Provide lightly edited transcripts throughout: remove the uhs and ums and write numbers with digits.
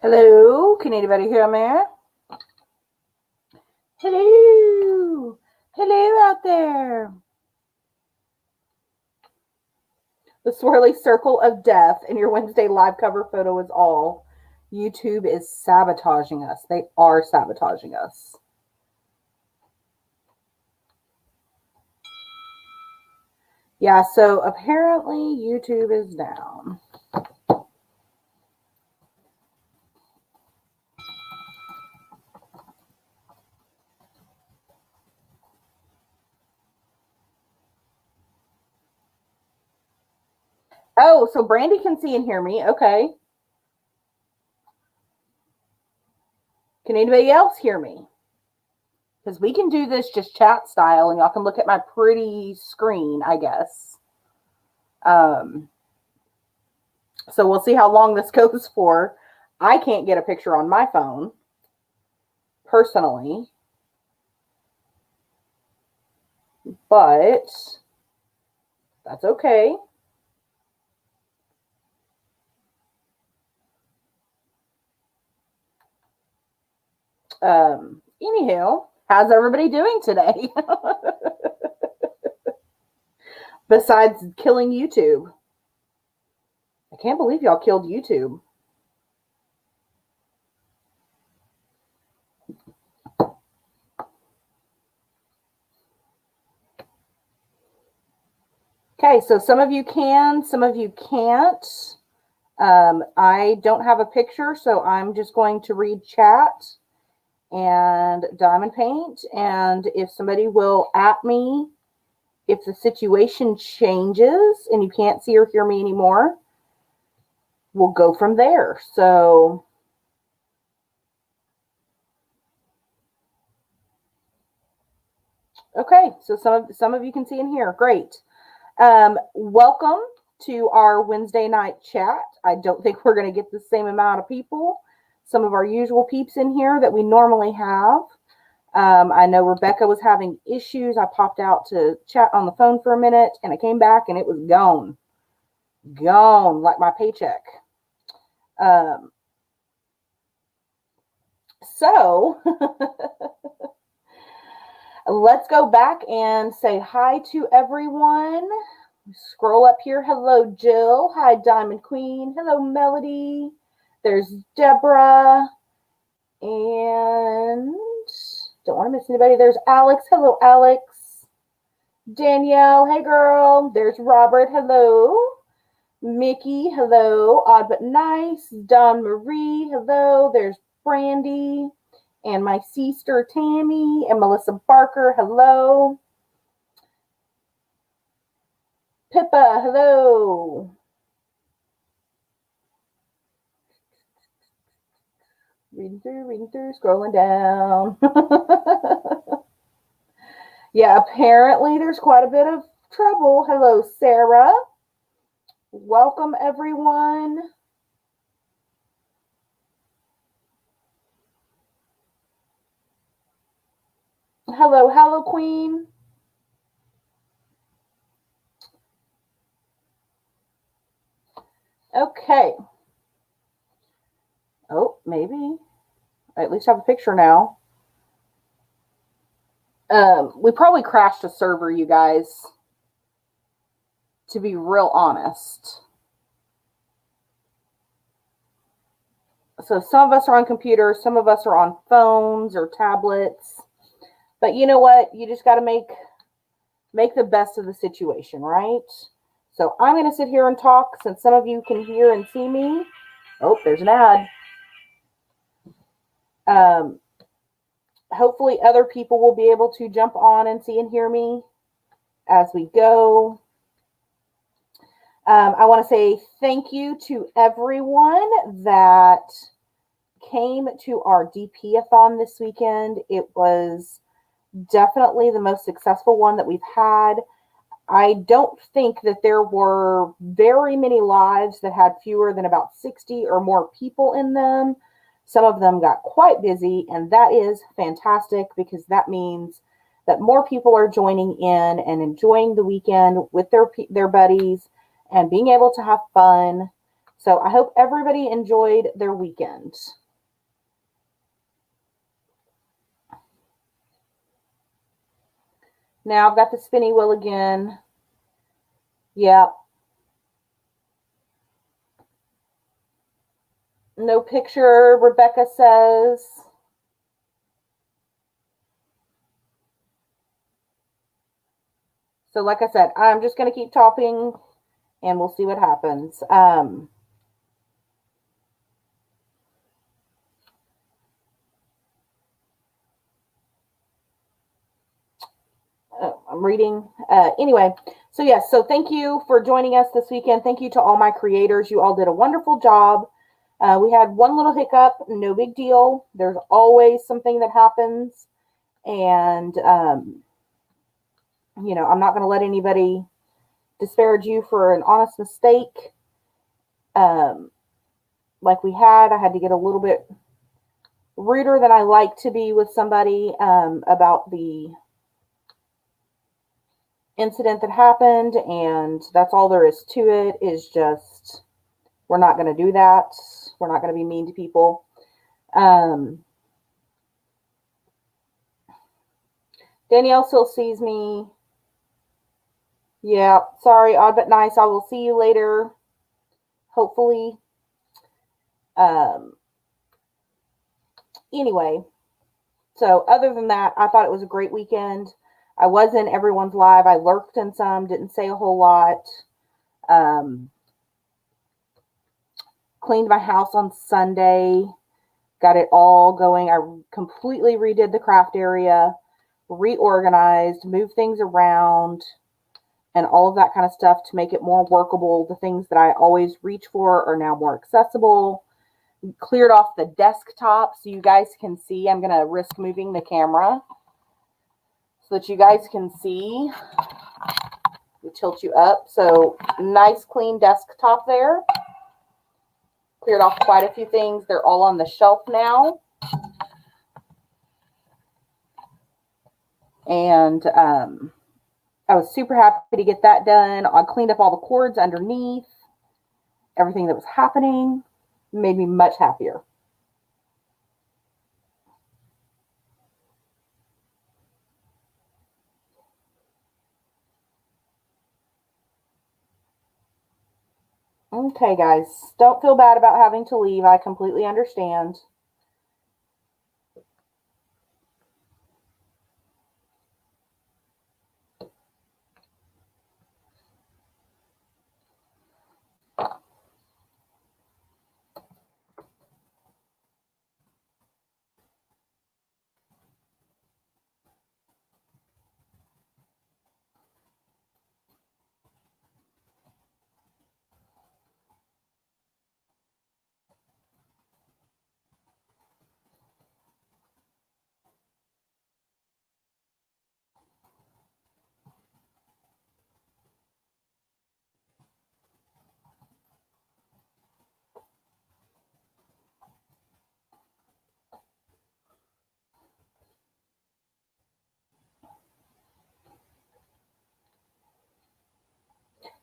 Hello, can anybody hear me? Hello, hello out there. The swirly circle of death and your Wednesday live cover photo is all. YouTube is sabotaging us. They are sabotaging us. Yeah, so apparently YouTube is down. Oh, so Brandy can see and hear me. Okay. Can anybody else hear me? Because we can do this just chat style and y'all can look at my pretty screen, I guess. So we'll see how long this goes for. I can't get a picture on my phone, personally. But that's okay. Anyhow, how's everybody doing today? Besides killing YouTube. I can't believe y'all killed YouTube. Okay, so some of you can, some of you can't. I don't have a picture, so I'm just going to read chat and Diamond Paint. And if somebody will at me, if the situation changes and you can't see or hear me anymore, we'll go from there. So okay, so some of you can see and hear. Great. Welcome to our Wednesday night chat. I don't think we're going to get the same amount of people. Some of our usual peeps in here that we normally have. I know Rebecca was having issues. I popped out to chat on the phone for a minute and I came back and it was gone. Gone like my paycheck. So let's go back and say hi to everyone. Scroll up here. Hello, Jill. Hi, Diamond Queen. Hello, Melody. There's Deborah. And don't want to miss anybody. There's Alex. Hello, Alex. Danielle. Hey, girl. There's Robert. Hello. Mickey. Hello. Odd but nice. Dawn Marie. Hello. There's Brandy. And my sister Tammy and Melissa Barker. Hello. Pippa. Hello. Reading through, scrolling down. Yeah, apparently there's quite a bit of trouble. Hello, Sarah. Welcome, everyone. Hello, Queen. Okay. Oh, maybe. I at least have a picture now. We probably crashed a server, you guys, to be real honest. So some of us are on computers, some of us are on phones or tablets. But you know what? You just got to make the best of the situation, right? So I'm going to sit here and talk since some of you can hear and see me. Oh, there's an ad. Hopefully other people will be able to jump on and see and hear me as we go. I want to say thank you to everyone that came to our DP-a-thon this weekend. It was definitely the most successful one that we've had. I don't think that there were very many lives that had fewer than about 60 or more people in them. Some of them got quite busy, and that is fantastic because that means that more people are joining in and enjoying the weekend with their buddies and being able to have fun. So I hope everybody enjoyed their weekend. Now I've got the spinny wheel again. Yeah. No picture, Rebecca says. So like I said, I'm just going to keep talking and we'll see what happens. I'm reading. Anyway, so yes, so thank you for joining us this weekend. Thank you to all my creators. You all did a wonderful job. We had one little hiccup, no big deal. There's always something that happens. And, you know, I'm not going to let anybody disparage you for an honest mistake. Like I had to get a little bit ruder than I like to be with somebody about the incident that happened, and that's all there is to it. Is just, we're not going to do that. We're not going to be mean to people. Danielle still sees me. Yeah, sorry, odd but nice. I will see you later, hopefully. Anyway, so other than that, I thought it was a great weekend. I was in everyone's live. I lurked in some, didn't say a whole lot. Cleaned my house on Sunday, got it all going. I completely redid the craft area, reorganized, moved things around, and all of that kind of stuff to make it more workable. The things that I always reach for are now more accessible. Cleared off the desktop so you guys can see. I'm going to risk moving the camera so that you guys can see. We tilt you up. So nice clean desktop there. Cleared off quite a few things. They're all on the shelf now. And I was super happy to get that done. I cleaned up all the cords underneath. Everything that was happening made me much happier. Okay, guys, don't feel bad about having to leave. I completely understand.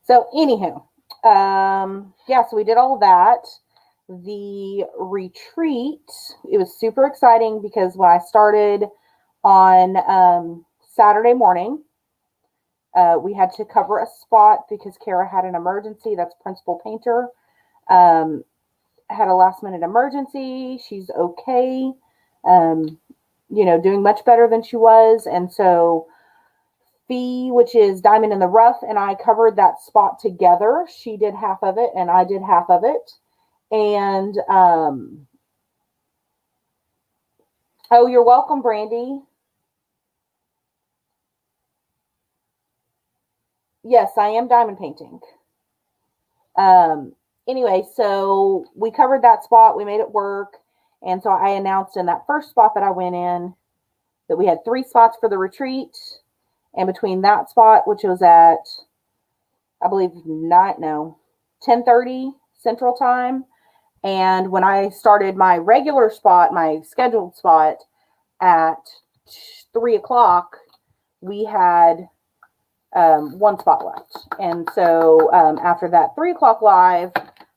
So anywho, yeah, so we did all of that. The retreat, it was super exciting because when I started on Saturday morning, we had to cover a spot because Kara had an emergency. That's Principal Painter. Had a last minute emergency. She's okay. You know, doing much better than she was. And so Fee, which is Diamond in the Rough, and I covered that spot together. She did half of it and I did half of it. And oh, you're welcome, Brandy. Yes, I am diamond painting. Anyway, so we covered that spot. We made it work. And so I announced in that first spot that I went in that we had 3 spots for the retreat. And between that spot, which was at, I believe, 10:30 Central Time. And when I started my regular spot, my scheduled spot at 3 o'clock, we had 1 spot left. And so after that 3 o'clock live,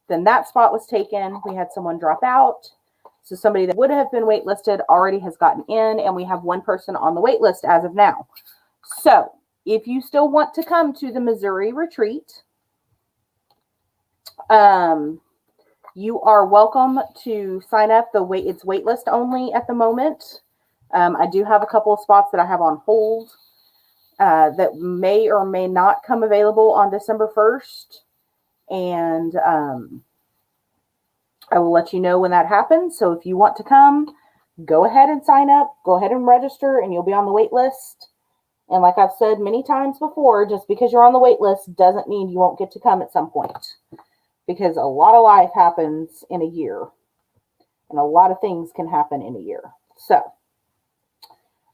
then that spot was taken. We had someone drop out. So somebody that would have been waitlisted already has gotten in, and we have 1 person on the wait list as of now. So if you still want to come to the Missouri retreat, you are welcome to sign up. It's waitlist only at the moment. I do have a couple of spots that I have on hold that may or may not come available on December 1st. And I will let you know when that happens. So if you want to come, go ahead and sign up. Go ahead and register, and you'll be on the wait list. And like I've said many times before, just because you're on the wait list doesn't mean you won't get to come at some point. Because a lot of life happens in a year. And a lot of things can happen in a year. So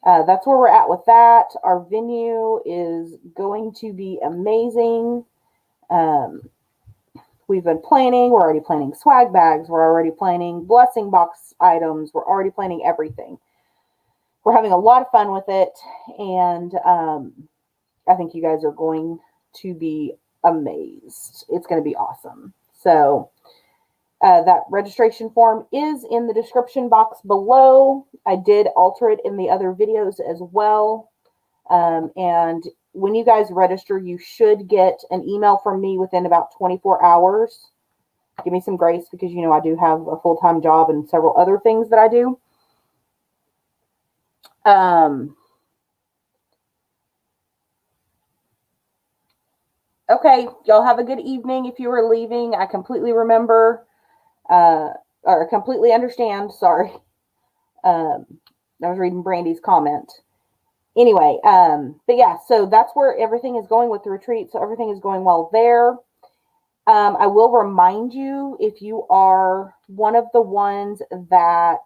that's where we're at with that. Our venue is going to be amazing. We've been planning. We're already planning swag bags. We're already planning blessing box items. We're already planning everything. We're having a lot of fun with it. And I think you guys are going to be amazed. It's going to be awesome. So that registration form is in the description box below. I did alter it in the other videos as well. And when you guys register, you should get an email from me within about 24 hours. Give me some grace because, you know, I do have a full-time job and several other things that I do. Okay, y'all have a good evening. If you were leaving, I completely remember, or completely understand, sorry. I was reading Brandy's comment. Anyway, but yeah, so that's where everything is going with the retreat. So everything is going well there. I will remind you, if you are one of the ones that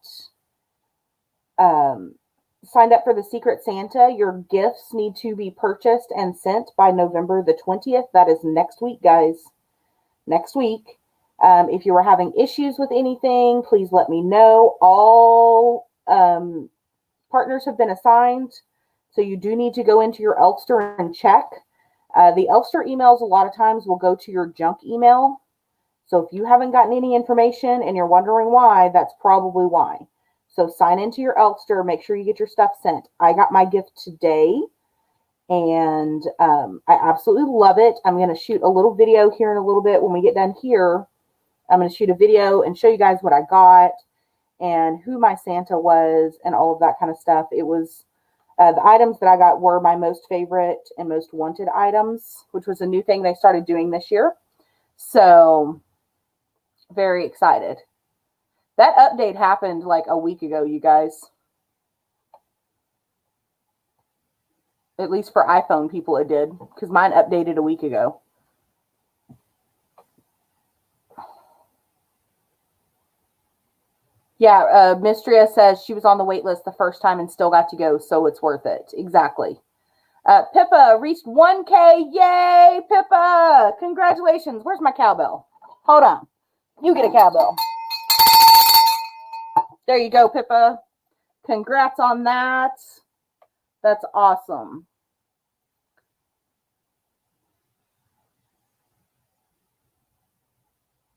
signed up for the Secret Santa, your gifts need to be purchased and sent by November the 20th. That is next week, guys. Next week. If you are having issues with anything, please let me know. All partners have been assigned. So you do need to go into your Elfster and check. The Elfster emails a lot of times will go to your junk email. So if you haven't gotten any information and you're wondering why, that's probably why. So sign into your Elfster. Make sure you get your stuff sent. I got my gift today, and I absolutely love it. I'm going to shoot a little video here in a little bit. When we get done here, I'm going to shoot a video and show you guys what I got and who my Santa was and all of that kind of stuff. It was... the items that I got were my most favorite and most wanted items, which was a new thing they started doing this year. So, very excited. That update happened like a week ago, you guys. At least for iPhone people it did, because mine updated a week ago. Yeah, Mistria says she was on the wait list the first time and still got to go, so it's worth it. Exactly. Pippa reached 1K. Yay, Pippa! Congratulations. Where's my cowbell? Hold on. You get a cowbell. There you go, Pippa. Congrats on that. That's awesome.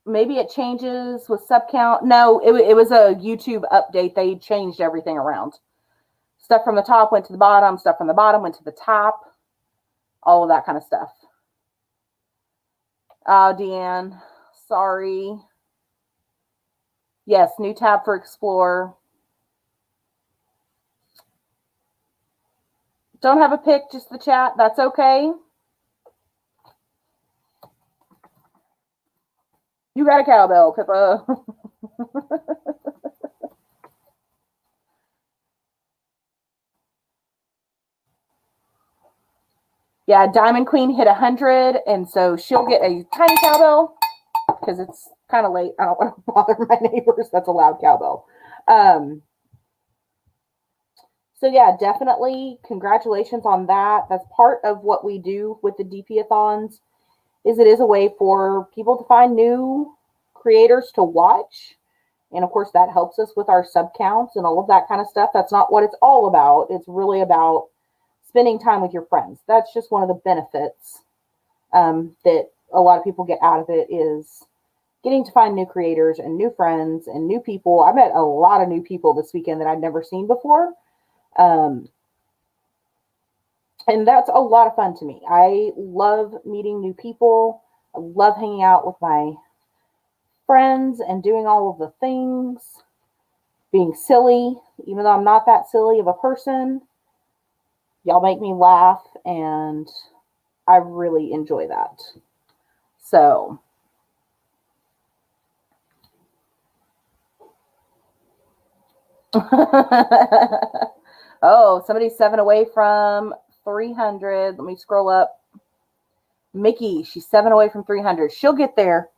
Maybe it changes with sub count. No, it was a YouTube update. They changed everything around. Stuff from the top went to the bottom. Stuff from the bottom went to the top. All of that kind of stuff. Oh, Deanne. Sorry. Yes, new tab for Explore. Don't have a pic, just the chat. That's okay. You got a cowbell, Pippa. Yeah, Diamond Queen hit 100, and so she'll get a tiny cowbell because it's kind of late. I don't want to bother my neighbors. That's a loud cowbell. So yeah, definitely congratulations on that. That's part of what we do with the DP-a-thons, is it is a way for people to find new creators to watch. And of course, that helps us with our sub counts and all of that kind of stuff. That's not what it's all about. It's really about spending time with your friends. That's just one of the benefits that a lot of people get out of it, is getting to find new creators and new friends and new people. I met a lot of new people this weekend that I'd never seen before. And that's a lot of fun to me. I love meeting new people. I love hanging out with my friends and doing all of the things, being silly, even though I'm not that silly of a person. Y'all make me laugh, and I really enjoy that. So, oh, somebody's 7 away from 300. Let me scroll up. Mickey, she's 7 away from 300. She'll get there.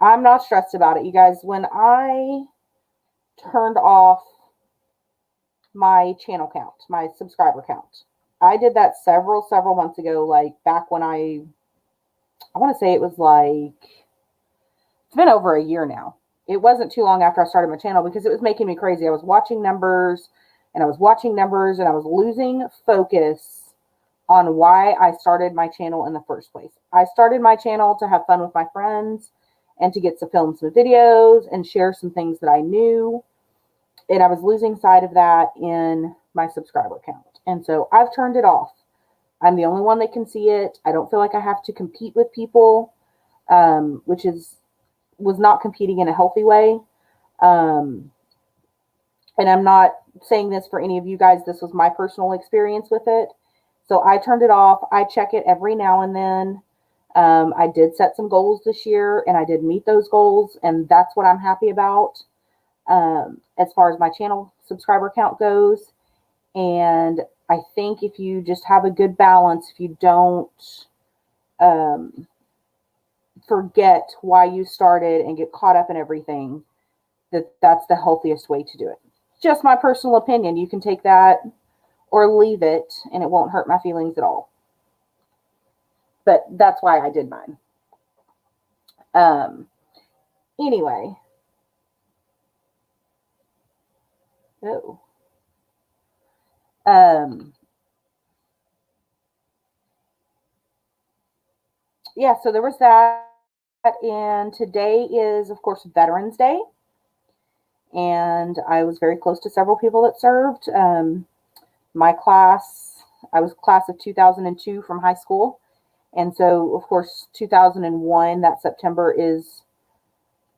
I'm not stressed about it, you guys. When I turned off my channel count, my subscriber count, I did that several months ago, like back when I want to say it was like, it's been over a year now. It wasn't too long after I started my channel because it was making me crazy. I was watching numbers and I was watching numbers and I was losing focus on why I started my channel in the first place. I started my channel to have fun with my friends and to get to film some videos and share some things that I knew. And I was losing sight of that in my subscriber count. And so I've turned it off. I'm the only one that can see it. I don't feel like I have to compete with people, which was not competing in a healthy way. And I'm not saying this for any of you guys. This was my personal experience with it. So I turned it off. I check it every now and then. I did set some goals this year and I did meet those goals, and that's what I'm happy about as far as my channel subscriber count goes. And I think if you just have a good balance, if you don't forget why you started and get caught up in everything, that's the healthiest way to do it. Just my personal opinion. You can take that or leave it, and it won't hurt my feelings at all. But that's why I did mine. Anyway. Oh. Yeah, so there was that. And today is, of course, Veterans Day. And I was very close to several people that served. My class, I was class of 2002 from high school. And so, of course, 2001, that September is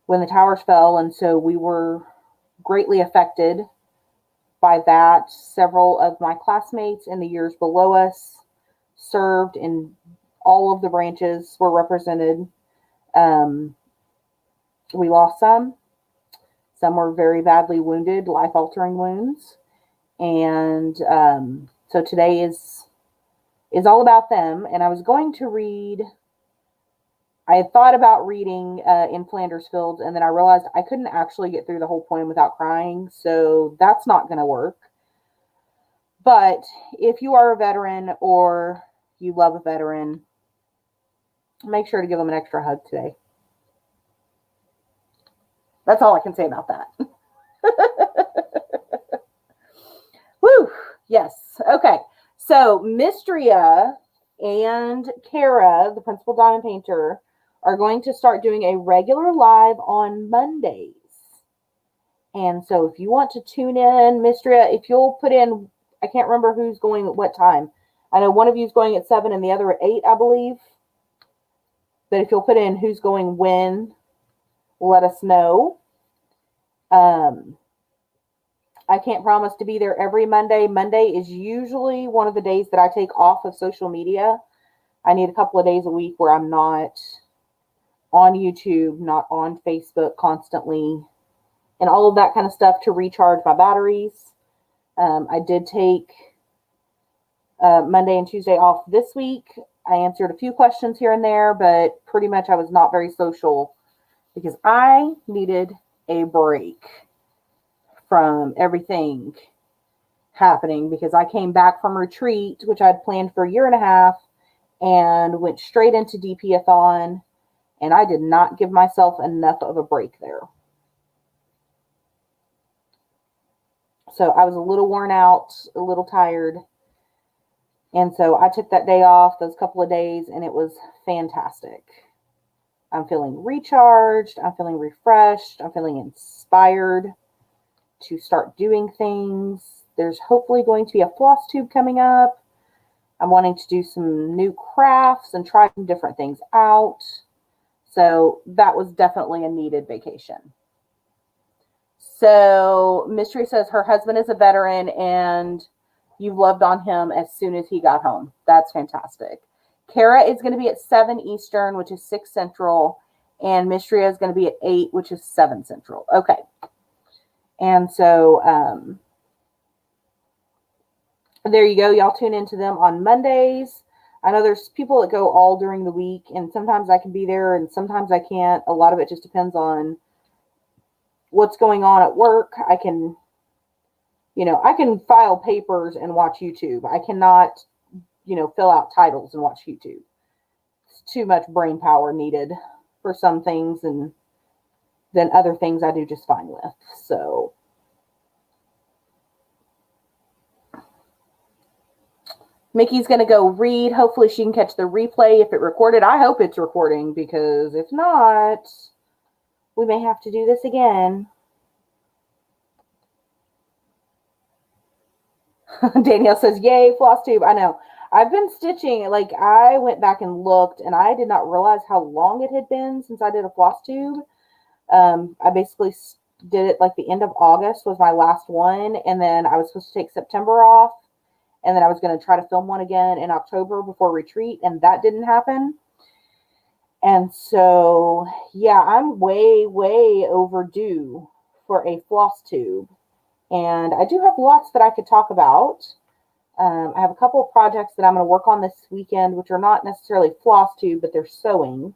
when the towers fell. And so we were greatly affected by that. Several of my classmates in the years below us served, and all of the branches were represented. We lost some. Some were very badly wounded, life-altering wounds. And so today is all about them. And I was going to read, I had thought about reading In Flanders Fields, and then I realized I couldn't actually get through the whole poem without crying, so that's not going to work. But if you are a veteran or you love a veteran, make sure to give them an extra hug today. That's all I can say about that. Woo! Yes. Okay. So Mistria and Kara, the principal diamond painter, are going to start doing a regular live on Mondays. And so if you want to tune in, Mistria, if you'll put in, I can't remember who's going at what time. I know one of you is going at 7 and the other at 8, I believe. But if you'll put in who's going when, let us know. I can't promise to be there every Monday. Monday is usually one of the days that I take off of social media. I need a couple of days a week where I'm not on YouTube, not on Facebook constantly, and all of that kind of stuff to recharge my batteries. I did take Monday and Tuesday off this week. I answered a few questions here and there, but pretty much I was not very social because I needed a break from everything happening, because I came back from retreat, which I'd planned for a year and a half, and went straight into DP-a-thon, and I did not give myself enough of a break there. So I was a little worn out, a little tired, and so I took that day off, those couple of days, and it was fantastic. I'm feeling recharged, I'm feeling refreshed, I'm feeling inspired to start doing things. There's hopefully going to be a floss tube coming up. I'm wanting to do some new crafts and try some different things out. So that was definitely a needed vacation. So Mystery says her husband is a veteran and you've loved on him as soon as he got home. That's fantastic. Kara is going to be at 7 Eastern, which is 6 Central. And Mystery is going to be at 8, which is 7 Central. Okay. And so there you go. Y'all tune into them on Mondays. I know there's people that go all during the week, and sometimes I can be there and sometimes I can't. A lot of it just depends on what's going on at work. I can file papers and watch YouTube. I cannot, fill out titles and watch YouTube. It's too much brain power needed for some things, and then other things I do just fine with. So Mickey's going to go read. Hopefully she can catch the replay if it recorded. I hope it's recording, because if not, we may have to do this again. Danielle says, yay, floss tube. I know. I've been stitching. Like, I went back and looked, and I did not realize how long it had been since I did a floss tube. I basically did it like the end of August was my last one, and then I was supposed to take September off, and then I was going to try to film one again in October before retreat, and that didn't happen. And so, yeah, I'm way, way overdue for a floss tube. And I do have lots that I could talk about. I have a couple of projects that I'm going to work on this weekend, which are not necessarily floss tube, but they're sewing.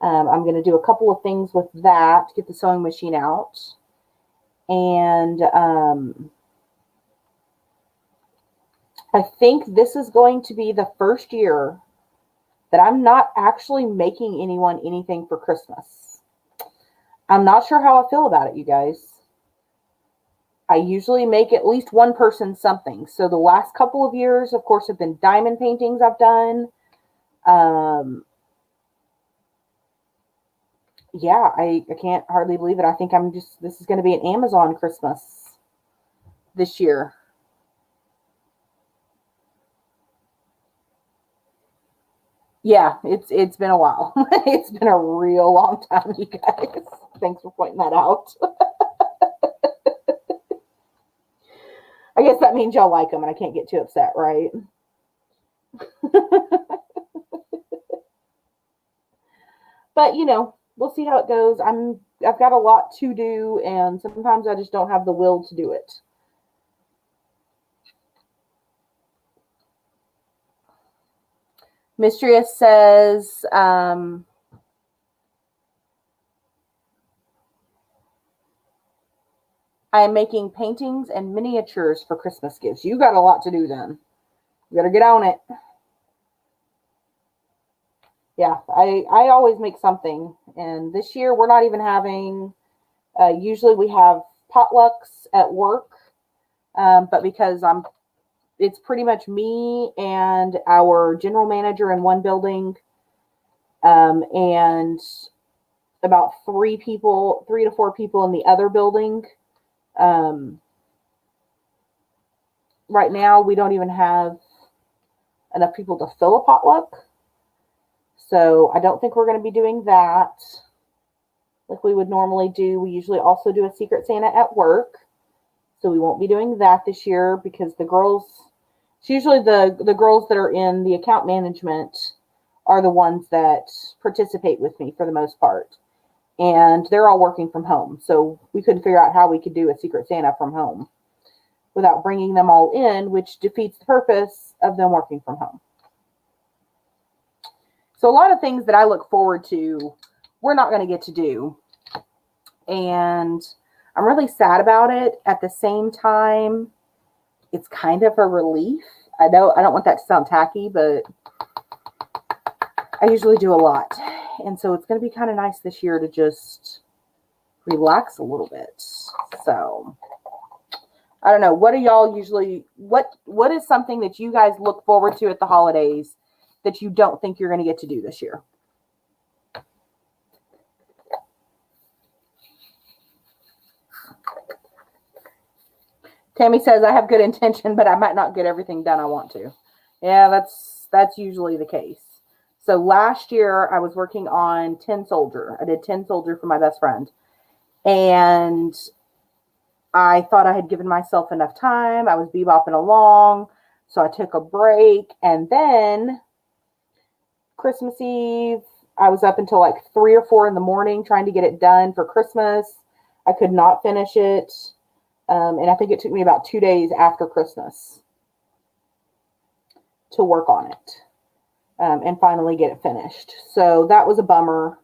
I'm going to do a couple of things with that to get the sewing machine out. And I think this is going to be the first year that I'm not actually making anyone anything for Christmas. I'm not sure how I feel about it, you guys. I usually make at least one person something. So the last couple of years, of course, have been diamond paintings I've done. Yeah, I can't hardly believe it. I think this is going to be an Amazon Christmas this year. Yeah, it's been a while. It's been a real long time, you guys. Thanks for pointing that out. I guess that means y'all like them and I can't get too upset, right? But, we'll see how it goes. I've got a lot to do, and sometimes I just don't have the will to do it. Mistress says, I am making paintings and miniatures for Christmas gifts. You got a lot to do then. You better get on it. Yeah, I always make something. And this year we're not even having, usually we have potlucks at work. But because it's pretty much me and our general manager in one building, and about 3 to 4 people in the other building. Right now, we don't even have enough people to fill a potluck. So I don't think we're going to be doing that like we would normally do. We usually also do a Secret Santa at work. So we won't be doing that this year because the girls, it's usually the girls that are in the account management are the ones that participate with me for the most part. And they're all working from home. So we couldn't figure out how we could do a Secret Santa from home without bringing them all in, which defeats the purpose of them working from home. So a lot of things that I look forward to, we're not going to get to do. And I'm really sad about it. At the same time, it's kind of a relief. I know I don't want that to sound tacky, but I usually do a lot. And so it's going to be kind of nice this year to just relax a little bit. So I don't know. What are y'all usually, what is something that you guys look forward to at the holidays that you don't think you're going to get to do this year? Tammy says, I have good intention, but I might not get everything done I want to. Yeah, that's usually the case. So last year I was working on Tin Soldier. I did Tin Soldier for my best friend. And I thought I had given myself enough time. I was bebopping along. So I took a break. And then Christmas Eve, I was up until like 3 or 4 in the morning trying to get it done for Christmas. I could not finish it. And I think it took me about 2 days after Christmas to work on it and finally get it finished. So that was a bummer.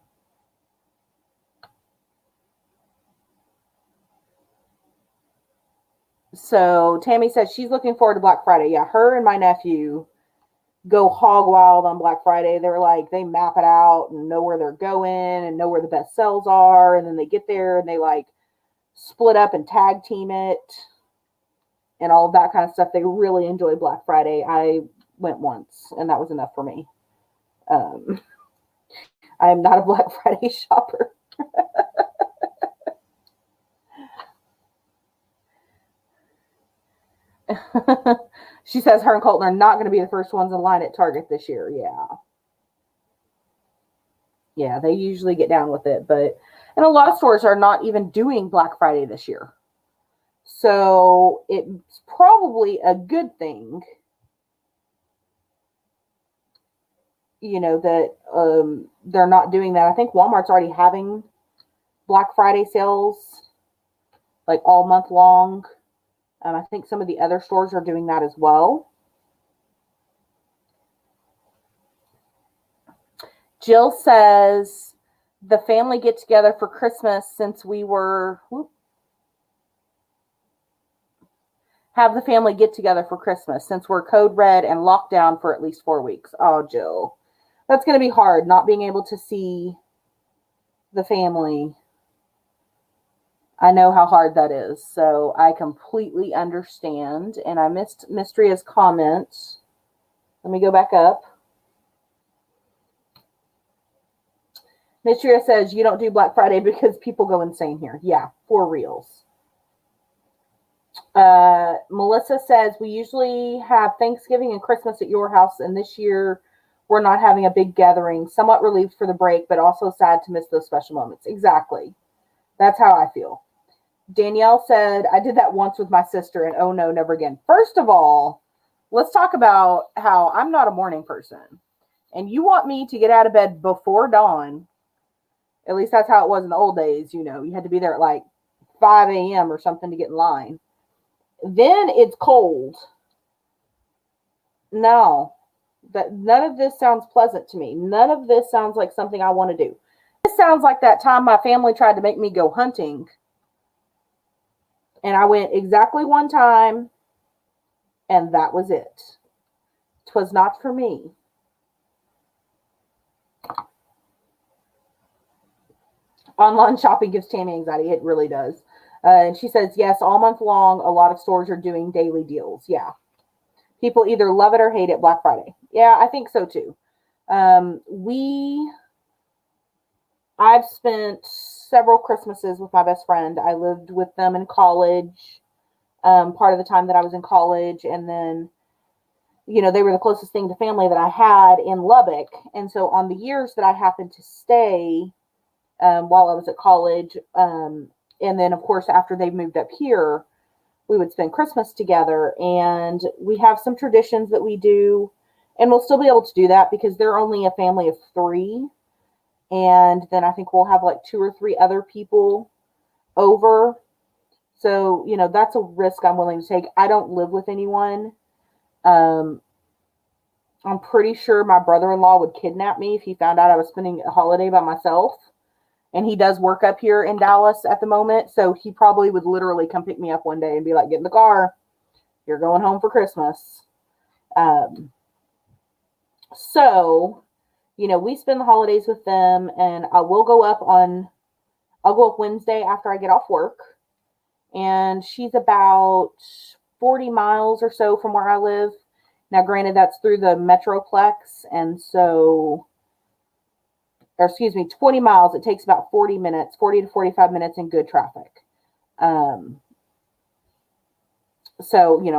So Tammy says she's looking forward to Black Friday. Yeah, her and my nephew go hog wild on Black Friday. They're like, they map it out and know where they're going and know where the best sales are. And then they get there and they like split up and tag team it and all of that kind of stuff. They really enjoy Black Friday. I went once and that was enough for me. I am not a Black Friday shopper. She says her and Colton are not going to be the first ones in line at Target this year. Yeah. Yeah, they usually get down with it. And a lot of stores are not even doing Black Friday this year. So it's probably a good thing, that they're not doing that. I think Walmart's already having Black Friday sales like all month long. I think some of the other stores are doing that as well. Jill says the family get together for Christmas since we were have the family get together for Christmas since we're code red and locked down for at least 4 weeks. Oh, Jill, that's going to be hard not being able to see the family. I know how hard that is. So I completely understand. And I missed Mystria's comments. Let me go back up. Mystria says you don't do Black Friday because people go insane here. Yeah, for reals. Melissa says we usually have Thanksgiving and Christmas at your house, and this year we're not having a big gathering. Somewhat relieved for the break, but also sad to miss those special moments. Exactly. That's how I feel. Danielle said, I did that once with my sister, and oh no, never again. First of all, let's talk about how I'm not a morning person. And you want me to get out of bed before dawn. At least that's how it was in the old days. You had to be there at like 5 a.m. or something to get in line. Then it's cold. No, none of this sounds pleasant to me. None of this sounds like something I want to do. This sounds like that time my family tried to make me go hunting. And I went exactly one time, and that was it. 'Twas not for me. Online shopping gives Tammy anxiety. It really does. And she says, yes, all month long, a lot of stores are doing daily deals. Yeah. People either love it or hate it Black Friday. Yeah, I think so too. I've spent several Christmases with my best friend. I lived with them in college, part of the time that I was in college. And then, they were the closest thing to family that I had in Lubbock. And so on the years that I happened to stay while I was at college, and then, of course, after they moved up here, we would spend Christmas together. And we have some traditions that we do. And we'll still be able to do that because they're only a family of 3. And then I think we'll have like 2 or 3 other people over. So, that's a risk I'm willing to take. I don't live with anyone. I'm pretty sure my brother-in-law would kidnap me if he found out I was spending a holiday by myself. And he does work up here in Dallas at the moment. So he probably would literally come pick me up one day and be like, get in the car. You're going home for Christmas. So, we spend the holidays with them, and I'll go up Wednesday after I get off work. And she's about 40 miles or so from where I live. Now, granted, that's through the Metroplex. And so, 20 miles. It takes about 40 to 45 minutes in good traffic. So,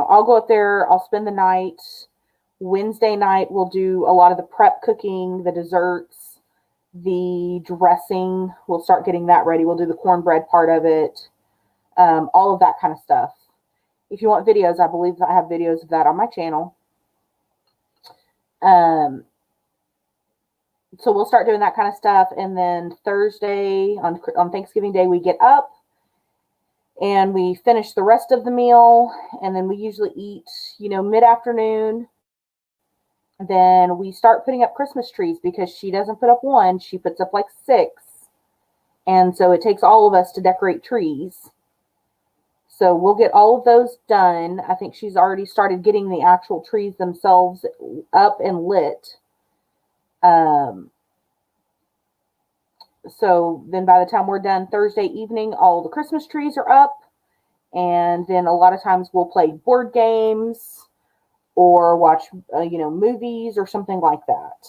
I'll go up there. I'll spend the night. Wednesday night, we'll do a lot of the prep cooking, the desserts, the dressing. We'll start getting that ready. We'll do the cornbread part of it, all of that kind of stuff. If you want videos, I believe I have videos of that on my channel. So we'll start doing that kind of stuff. And then Thursday, on Thanksgiving Day, we get up and we finish the rest of the meal. And then we usually eat, mid-afternoon. Then we start putting up Christmas trees because she doesn't put up one. She puts up like 6. And so it takes all of us to decorate trees. So we'll get all of those done. I think she's already started getting the actual trees themselves up and lit. So then by the time we're done Thursday evening, all the Christmas trees are up. And then a lot of times we'll play board games or watch, movies or something like that.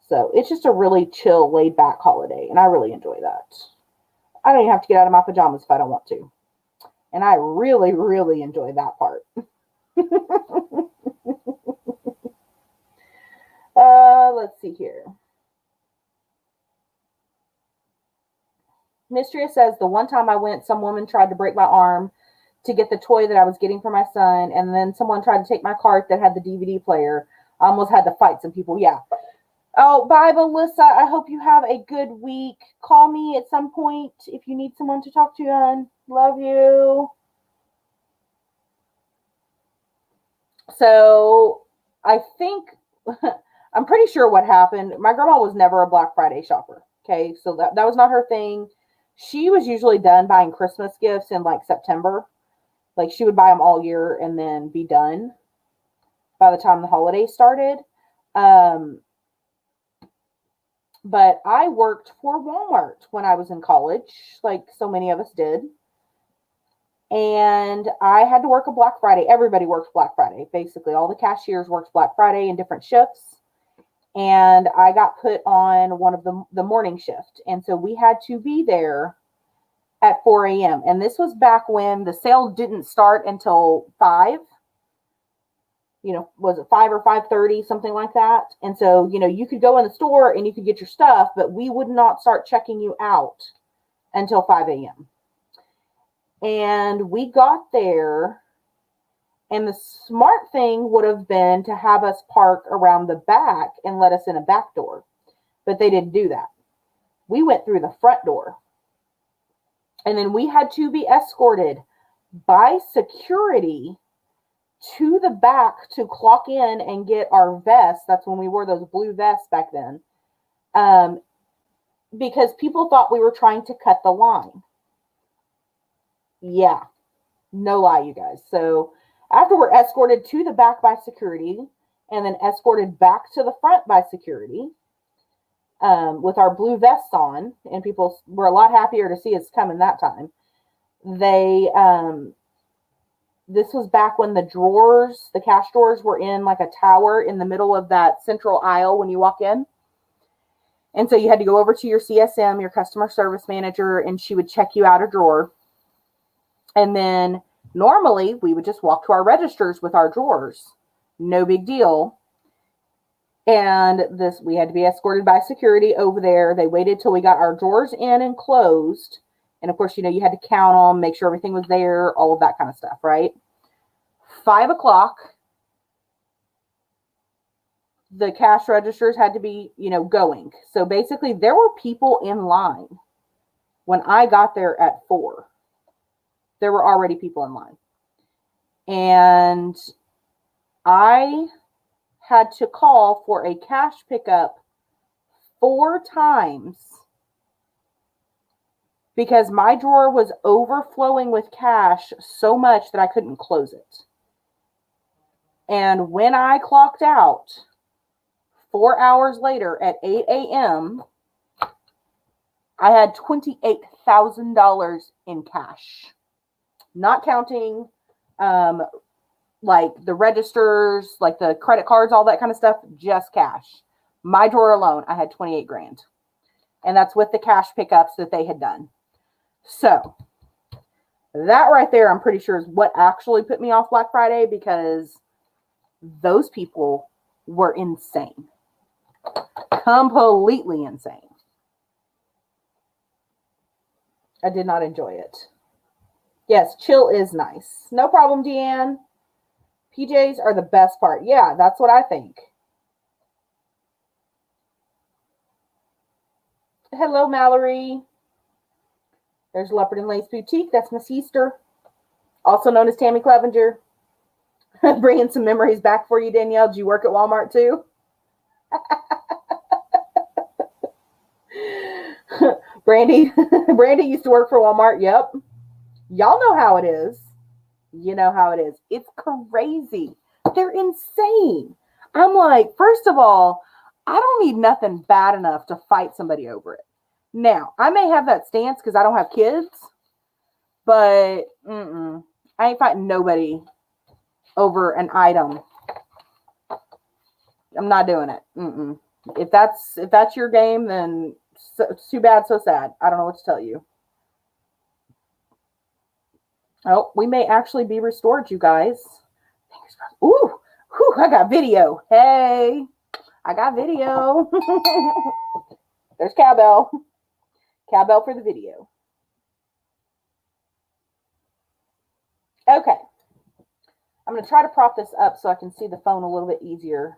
So it's just a really chill, laid back holiday. And I really enjoy that. I don't even have to get out of my pajamas if I don't want to. And I really, really enjoy that part. Let's see here. Mistria says, the one time I went, some woman tried to break my arm to get the toy that I was getting for my son. And then someone tried to take my cart that had the DVD player. I almost had to fight some people. Yeah. Oh, bye, Melissa. I hope you have a good week. Call me at some point if you need someone to talk to, hon. Love you. So I think, I'm pretty sure what happened. My grandma was never a Black Friday shopper. Okay. So that was not her thing. She was usually done buying Christmas gifts in like September. Like she would buy them all year and then be done by the time the holidays started. But I worked for Walmart when I was in college, like so many of us did. And I had to work a Black Friday. Everybody works Black Friday. Basically, all the cashiers worked Black Friday in different shifts. And I got put on one of the morning shift. And so we had to be there at 4 a.m. And this was back when the sale didn't start until 5. Was it 5 or 5:30, something like that? And so, you could go in the store and you could get your stuff, but we would not start checking you out until 5 a.m. And we got there, and the smart thing would have been to have us park around the back and let us in a back door. But they didn't do that. We went through the front door. And then we had to be escorted by security to the back to clock in and get our vests. That's when we wore those blue vests back then. Because people thought we were trying to cut the line. Yeah, no lie, you guys. So after we're escorted to the back by security and then escorted back to the front by security with our blue vests on, and people were a lot happier to see us coming that time. This was back when the cash drawers were in like a tower in the middle of that central aisle when you walk in. And so you had to go over to your CSM, your customer service manager, and she would check you out a drawer. And then normally we would just walk to our registers with our drawers. No big deal. And we had to be escorted by security over there. They waited till we got our drawers in and closed. And of course, you had to count them, make sure everything was there, all of that kind of stuff, right? 5 o'clock, the cash registers had to be, going. So basically, there were people in line when I got there at 4. There were already people in line. And I had to call for a cash pickup 4 times because my drawer was overflowing with cash so much that I couldn't close it. And when I clocked out 4 hours later at 8 a.m., I had $28,000 in cash. Not counting like the registers, like the credit cards, all that kind of stuff, just cash. My drawer alone, I had 28 grand. And that's with the cash pickups that they had done. So that right there, I'm pretty sure is what actually put me off Black Friday, because those people were insane. Completely insane. I did not enjoy it. Yes, chill is nice. No problem, Deanne. PJs are the best part. Yeah, that's what I think. Hello, Mallory. There's Leopard and Lace Boutique. That's my sister, also known as Tammy Clevenger. Bringing some memories back for you, Danielle. Did you work at Walmart too? Brandy used to work for Walmart. Yep. Y'all know how it is. You know how it is. It's crazy. They're insane. I'm like, first of all, I don't need nothing bad enough to fight somebody over it. Now, I may have that stance because I don't have kids, but I ain't fighting nobody over an item. I'm not doing it. If that's your game, then it's too bad, so sad. I don't know what to tell you. Oh, we may actually be restored, you guys. Ooh, I got video. Hey, I got video. There's cowbell. Cowbell for the video. Okay. I'm going to try to prop this up so I can see the phone a little bit easier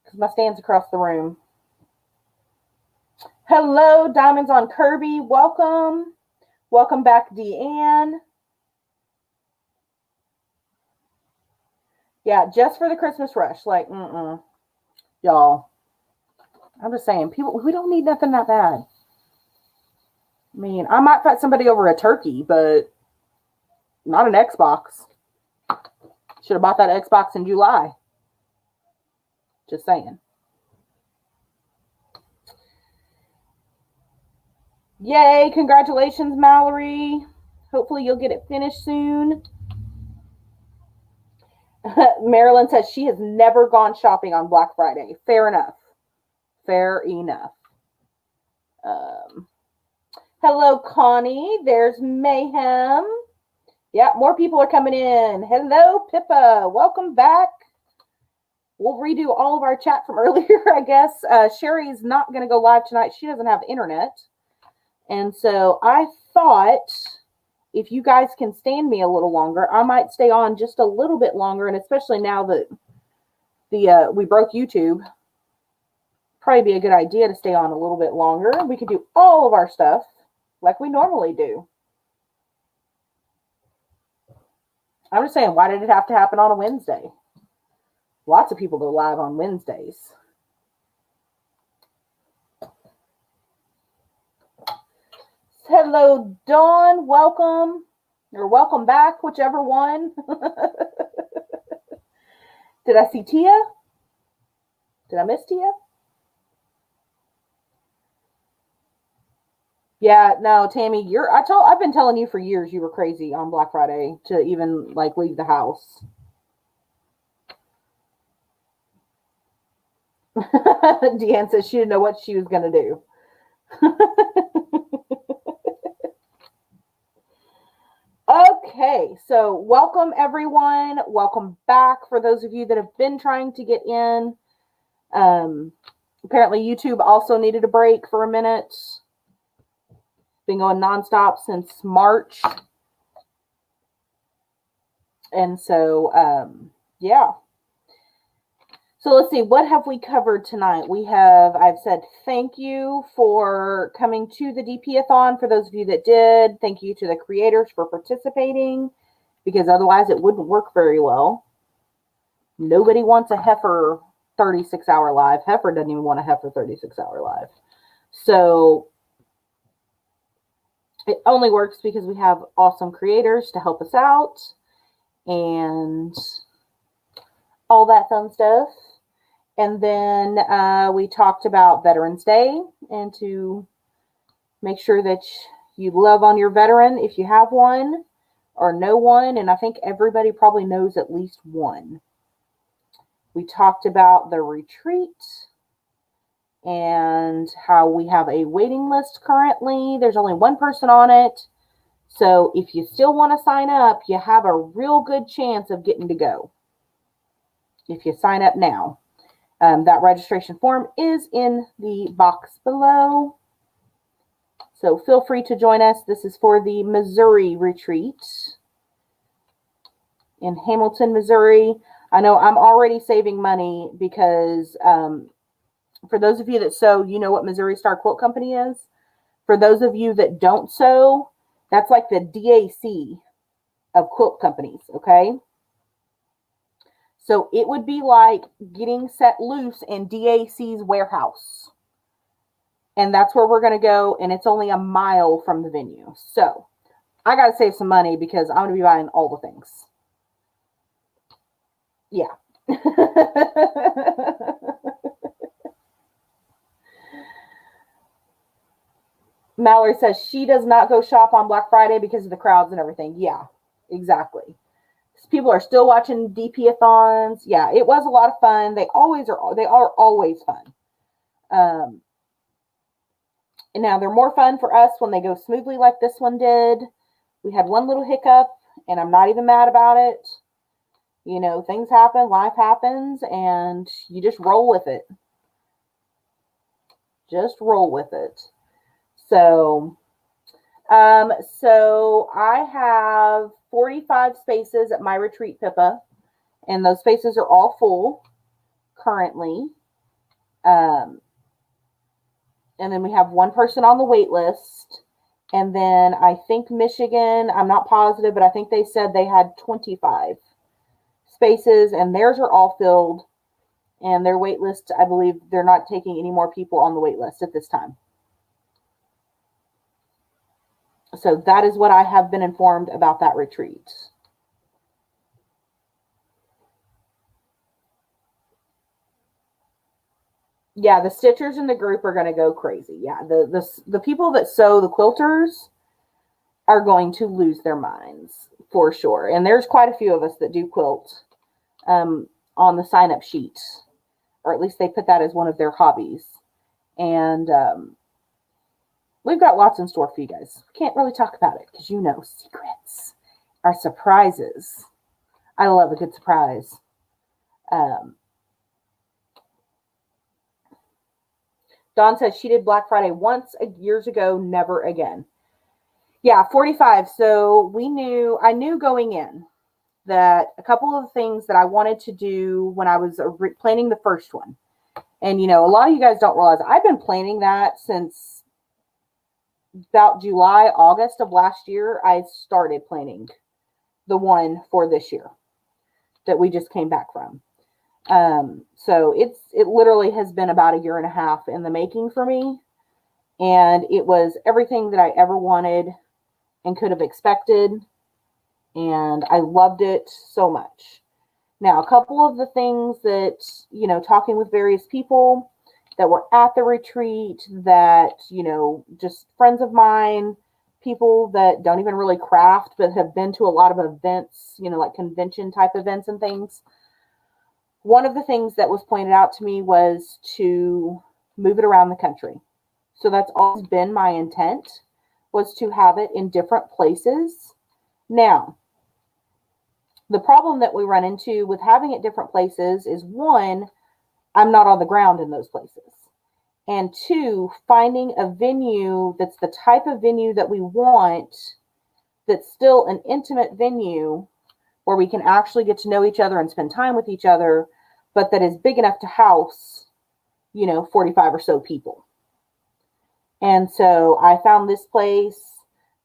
because my stand's across the room. Hello, Diamonds on Kirby. Welcome. Welcome back, Deanne. Yeah, just for the Christmas rush. Like, y'all. I'm just saying, people, we don't need nothing that bad. I mean, I might fight somebody over a turkey, but not an Xbox. Should have bought that Xbox in July. Just saying. Yay, congratulations, Mallory. Hopefully you'll get it finished soon. Marilyn says she has never gone shopping on Black Friday. Fair enough. Fair enough. Hello, Connie. There's Mayhem. Yeah, more people are coming in. Hello, Pippa. Welcome back. We'll redo all of our chat from earlier, I guess. Sherry's not going to go live tonight. She doesn't have internet. And so I thought if you guys can stand me a little longer, I might stay on just a little bit longer. And especially now that we broke YouTube, probably be a good idea to stay on a little bit longer. We could do all of our stuff like we normally do. I'm just saying, why did it have to happen on a Wednesday? Lots of people go live on Wednesdays. Hello, Dawn. Welcome. Or welcome back, whichever one. Did I see Tia? Did I miss Tia? Yeah, no, Tammy, I've been telling you for years you were crazy on Black Friday to even like leave the house. Deanne says she didn't know what she was going to do. Okay, so welcome everyone. Welcome back for those of you that have been trying to get in. Apparently YouTube also needed a break for a minute. Been going nonstop since March. And so, yeah. So let's see, what have we covered tonight? I've said thank you for coming to the DP-a-thon. For those of you that did, thank you to the creators for participating, because otherwise it wouldn't work very well. Nobody wants a heifer 36-hour live. Heifer doesn't even want a heifer 36-hour live. So it only works because we have awesome creators to help us out and all that fun stuff. And then we talked about Veterans Day and to make sure that you love on your veteran if you have one or know one. And I think everybody probably knows at least one. We talked about the retreat and how we have a waiting list currently. There's only one person on it. So if you still want to sign up, you have a real good chance of getting to go. if you sign up now. That registration form is in the box below. So feel free to join us. This is for the Missouri retreat in Hamilton, Missouri. I know I'm already saving money because for those of you that sew, you know what Missouri Star Quilt Company is. For those of you that don't sew, that's like the DAC of quilt companies, okay? So it would be like getting set loose in DAC's warehouse. And that's where we're going to go, and it's only a mile from the venue. So I got to save some money because I'm going to be buying all the things. Yeah. Mallory says she does not go shop on Black Friday because of the crowds and everything. Yeah, exactly. People are still watching DP-a-thons. Yeah, it was a lot of fun. They are always fun. And now they're more fun for us when they go smoothly like this one did. We had one little hiccup, and I'm not even mad about it. You know, things happen, life happens, and you just roll with it. Just roll with it. So I have 45 spaces at my retreat, Pippa, and those spaces are all full currently. And then we have one person on the wait list. And then I think Michigan, I'm not positive, but I think they said they had 25 spaces, and theirs are all filled. And their wait list, I believe they're not taking any more people on the wait list at this time. So that is what I have been informed about that retreat. Yeah, the stitchers in the group are going to go crazy. Yeah, the people that sew, the quilters, are going to lose their minds for sure. And there's quite a few of us that do quilt on the sign-up sheet, or at least they put that as one of their hobbies. And we've got lots in store for you guys. Can't really talk about it because, you know, secrets are surprises. I love a good surprise. Dawn says she did Black Friday once years ago, never again. Yeah, 45. So I knew going in that a couple of things that I wanted to do when I was planning the first one. And, you know, a lot of you guys don't realize I've been planning that since about July, August of last year. I started planning the one for this year that we just came back from. So it literally has been about a year and a half in the making for me. And it was everything that I ever wanted and could have expected. And I loved it so much. Now, a couple of the things that, you know, talking with various people that were at the retreat that, you know, just friends of mine, people that don't even really craft, but have been to a lot of events, you know, like convention type events and things. One of the things that was pointed out to me was to move it around the country. So that's always been my intent, was to have it in different places. Now, the problem that we run into with having it different places is, one, I'm not on the ground in those places. And two, finding a venue that's the type of venue that we want, that's still an intimate venue where we can actually get to know each other and spend time with each other, but that is big enough to house, you know, 45 or so people. And so I found this place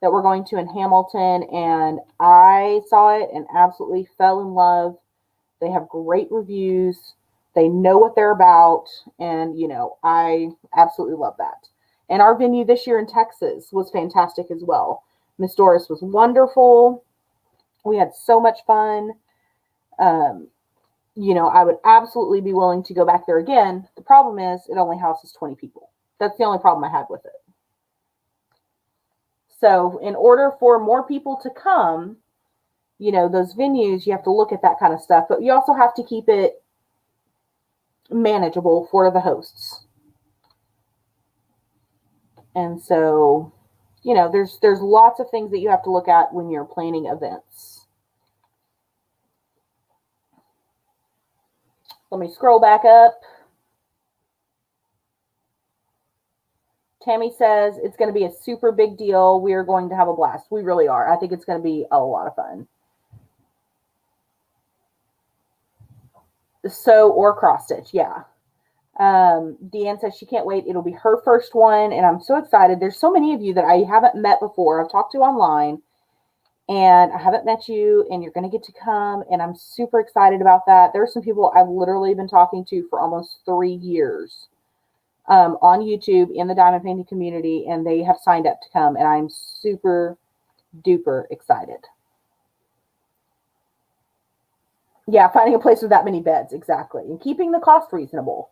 that we're going to in Hamilton, and I saw it and absolutely fell in love. They have great reviews. They know what they're about. And, you know, I absolutely love that. And our venue this year in Texas was fantastic as well. Miss Doris was wonderful. We had so much fun. You know, I would absolutely be willing to go back there again. The problem is it only houses 20 people. That's the only problem I had with it. So in order for more people to come, you know, those venues, you have to look at that kind of stuff, but you also have to keep it manageable for the hosts. And so, you know, there's lots of things that you have to look at when you're planning events. Let me scroll back up. Tammy says it's going to be a super big deal. We are going to have a blast. We really are. I think it's going to be a lot of fun. Sew or cross stitch, yeah. Deanne says she can't wait. It'll be her first one, and I'm so excited. There's so many of you that I haven't met before. I've talked to online, and I haven't met you, and you're going to get to come, and I'm super excited about that. There are some people I've literally been talking to for almost 3 years on YouTube in the diamond painting community, and they have signed up to come, and I'm super duper excited. Yeah, finding a place with that many beds, exactly, and keeping the cost reasonable.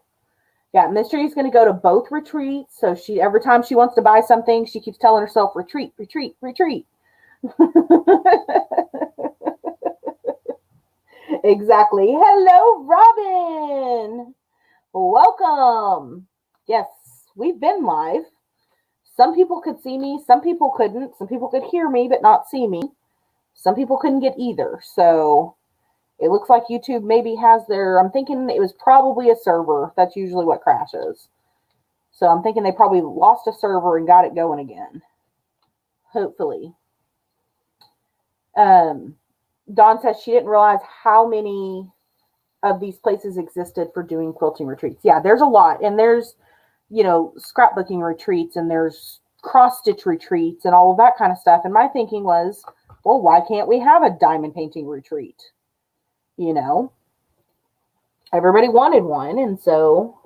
Yeah, Mystery is going to go to both retreats, so every time she wants to buy something, she keeps telling herself, retreat, retreat, retreat. Exactly. Hello, Robin. Welcome. Yes, we've been live. Some people could see me, some people couldn't. Some people could hear me but not see me. Some people couldn't get either. So it looks like YouTube maybe has I'm thinking it was probably a server. That's usually what crashes. So I'm thinking they probably lost a server and got it going again. Hopefully. Dawn says she didn't realize how many of these places existed for doing quilting retreats. Yeah, there's a lot. And there's, scrapbooking retreats, and there's cross-stitch retreats and all of that kind of stuff. And my thinking was, well, why can't we have a diamond painting retreat? Everybody wanted one, and so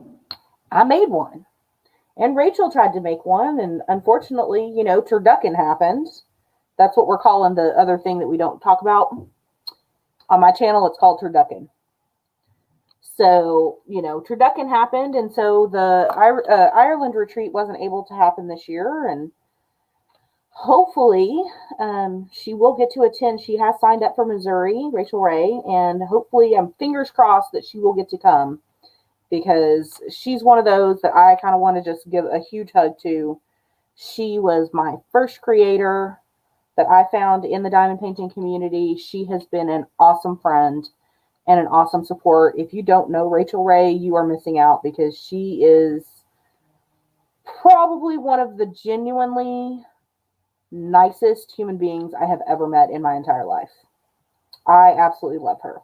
I made one. And Rachel tried to make one, and unfortunately, turducken happened. That's what we're calling the other thing that we don't talk about. On my channel, it's called turducken. So, turducken happened, and so the Ireland retreat wasn't able to happen this year, and hopefully she will get to attend. She has signed up for Missouri, Rachel Ray, and hopefully I'm fingers crossed that she will get to come, because she's one of those that I kind of want to just give a huge hug to. She was my first creator that I found in the diamond painting community. She has been an awesome friend and an awesome support. If you don't know Rachel Ray, you are missing out, because she is probably one of the genuinely nicest human beings I have ever met in my entire life. I absolutely love her.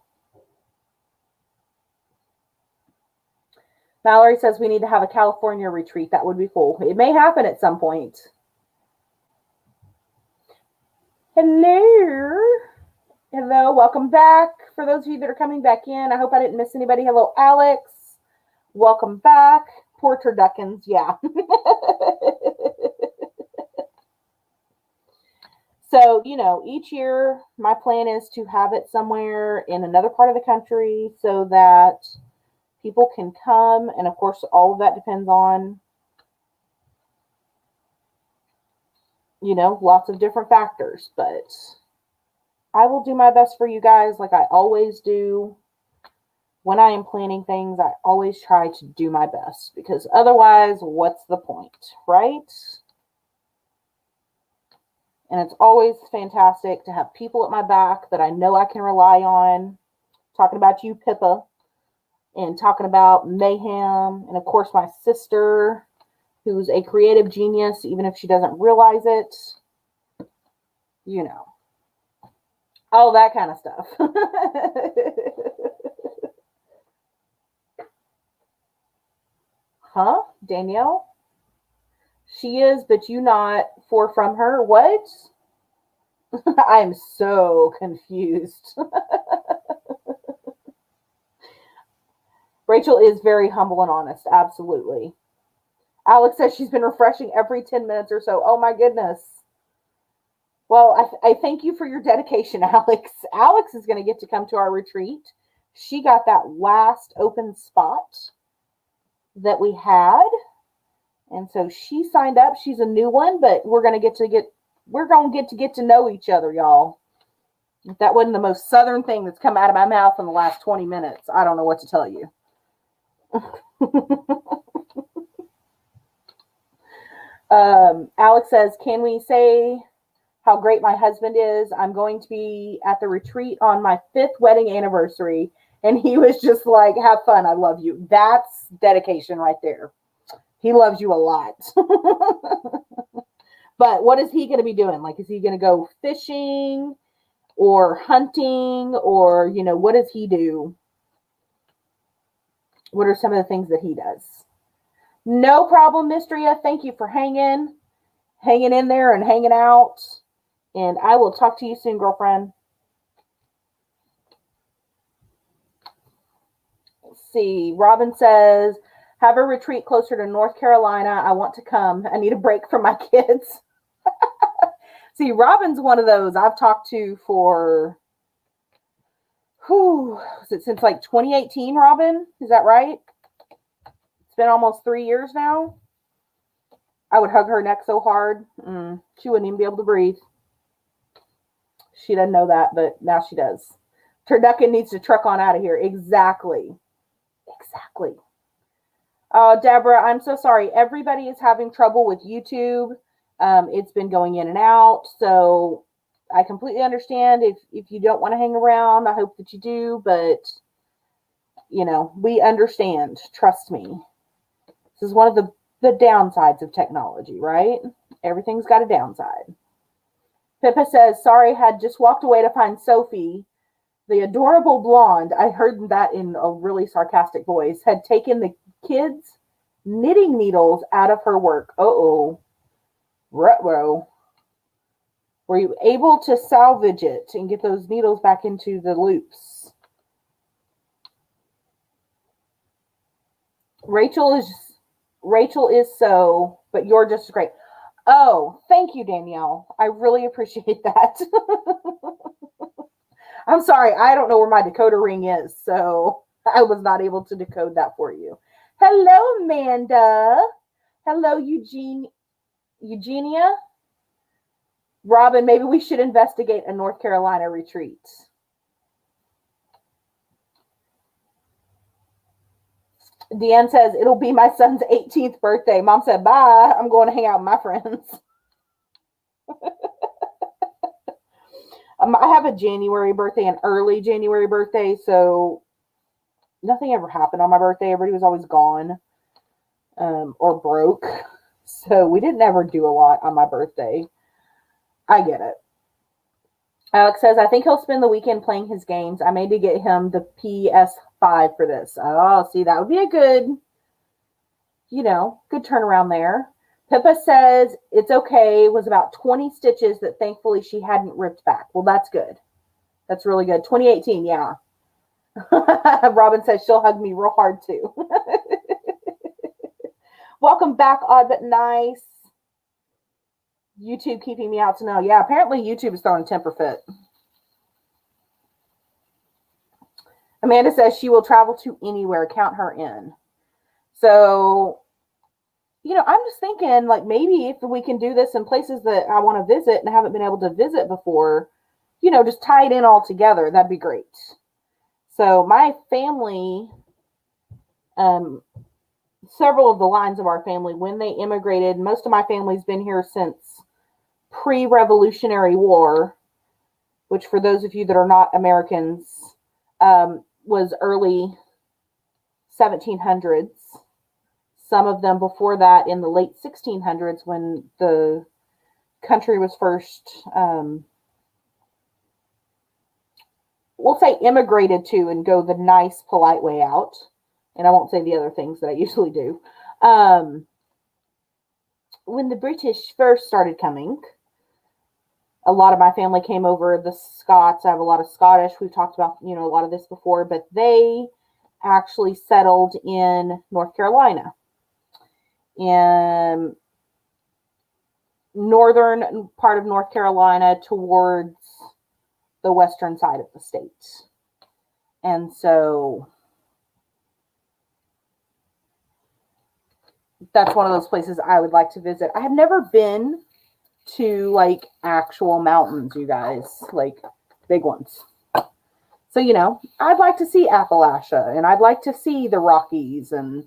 Mallory says we need to have a California retreat. That would be cool. It may happen at some point. Hello. Hello, welcome back. For those of you that are coming back in, I hope I didn't miss anybody. Hello, Alex. Welcome back. Poor turduckens, yeah. So, each year my plan is to have it somewhere in another part of the country so that people can come. And of course, all of that depends on, lots of different factors. But I will do my best for you guys like I always do. When I am planning things, I always try to do my best, because otherwise, what's the point, right? And it's always fantastic to have people at my back that I know I can rely on. Talking about you, Pippa, and talking about Mayhem, and of course my sister, who's a creative genius, even if she doesn't realize it. All that kind of stuff. Huh? Danielle? She is, but you not for from her. What? I am so confused. Rachel is very humble and honest. Absolutely. Alex says she's been refreshing every 10 minutes or so. Oh my goodness. Well, I thank you for your dedication, Alex. Alex is going to get to come to our retreat. She got that last open spot that we had. And so she signed up. She's a new one, but we're going to get to know each other, y'all. If that wasn't the most southern thing that's come out of my mouth in the last 20 minutes, I don't know what to tell you. Alex says, can we say how great my husband is? I'm going to be at the retreat on my 5th wedding anniversary, And he was just like, have fun. I love you. That's dedication right there. He loves you a lot. But what is he going to be doing? Like, is he going to go fishing or hunting, or, what does he do? What are some of the things that he does? No problem, Mistria. Thank you for hanging in there and hanging out. And I will talk to you soon, girlfriend. Let's see. Robin says, have a retreat closer to North Carolina. I want to come. I need a break from my kids. See, Robin's one of those I've talked to for, since like 2018, Robin? Is that right? It's been almost 3 years now. I would hug her neck so hard. She wouldn't even be able to breathe. She doesn't know that, but now she does. Turducken needs to truck on out of here. Exactly. Deborah, I'm so sorry. Everybody is having trouble with YouTube. It's been going in and out. So I completely understand if you don't want to hang around. I hope that you do, but we understand. Trust me. This is one of the downsides of technology, right? Everything's got a downside. Pippa says, sorry, had just walked away to find Sophie, the adorable blonde. I heard that in a really sarcastic voice, had taken the kids' knitting needles out of her work. Uh-oh. Ruh-roh. Were you able to salvage it and get those needles back into the loops? Rachel is so, but you're just great. Oh, thank you, Danielle. I really appreciate that. I'm sorry. I don't know where my decoder ring is, so I was not able to decode that for you. Hello, Amanda. Hello, Eugenia. Robin, maybe we should investigate a North Carolina retreat. Deanne says, it'll be my son's 18th birthday. Mom said, bye. I'm going to hang out with my friends. I have a January birthday, an early January birthday, so nothing ever happened on my birthday. Everybody was always gone or broke. So we didn't ever do a lot on my birthday. I get it. Alex says, I think he'll spend the weekend playing his games. I made to get him the PS5 for this. Oh, see, that would be a good, good turnaround there. Pippa says, it's okay. It was about 20 stitches that thankfully she hadn't ripped back. Well, that's good. That's really good. 2018, yeah. Robin says she'll hug me real hard too. Welcome back, Odd But Nice. YouTube keeping me out to know. Yeah, apparently YouTube is throwing a temper fit. Amanda says she will travel to anywhere. Count her in. So, I'm just thinking, like, maybe if we can do this in places that I want to visit and haven't been able to visit before, just tie it in all together. That'd be great. So my family, several of the lines of our family, when they immigrated, most of my family's been here since pre-Revolutionary War, which for those of you that are not Americans, was early 1700s. Some of them before that in the late 1600s when the country was first, we'll say immigrated to and go the nice, polite way out. And I won't say the other things that I usually do. When the British first started coming, a lot of my family came over. The Scots, I have a lot of Scottish. We've talked about, a lot of this before, but they actually settled in North Carolina. In northern part of North Carolina towards the western side of the state. And so that's one of those places I would like to visit. I have never been to like actual mountains, you guys, like big ones. So, I'd like to see Appalachia and I'd like to see the Rockies and,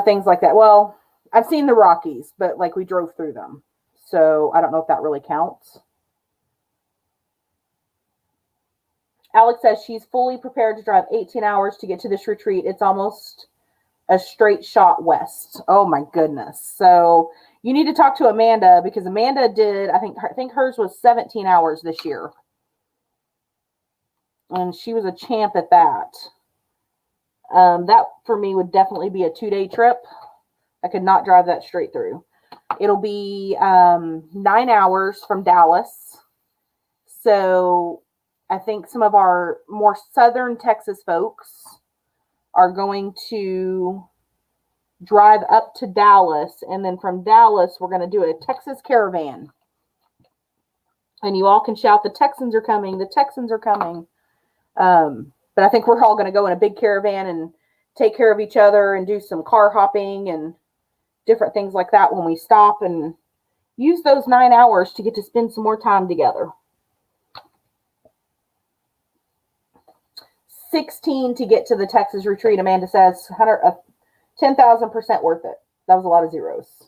things like that. Well, I've seen the Rockies, but like we drove through them. So I don't know if that really counts. Alex says she's fully prepared to drive 18 hours to get to this retreat. It's almost a straight shot west. Oh my goodness. So you need to talk to Amanda, because Amanda did, I think hers was 17 hours this year. And she was a champ at that. That for me would definitely be a 2-day trip. I could not drive that straight through. It'll be 9 hours from Dallas. So I think some of our more southern Texas folks are going to drive up to Dallas. And then from Dallas, we're going to do a Texas caravan. And you all can shout, the Texans are coming. The Texans are coming. But I think we're all going to go in a big caravan and take care of each other and do some car hopping and different things like that when we stop, and use those 9 hours to get to spend some more time together. 16 to get to the Texas retreat, Amanda says. 10,000% worth it. That was a lot of zeros.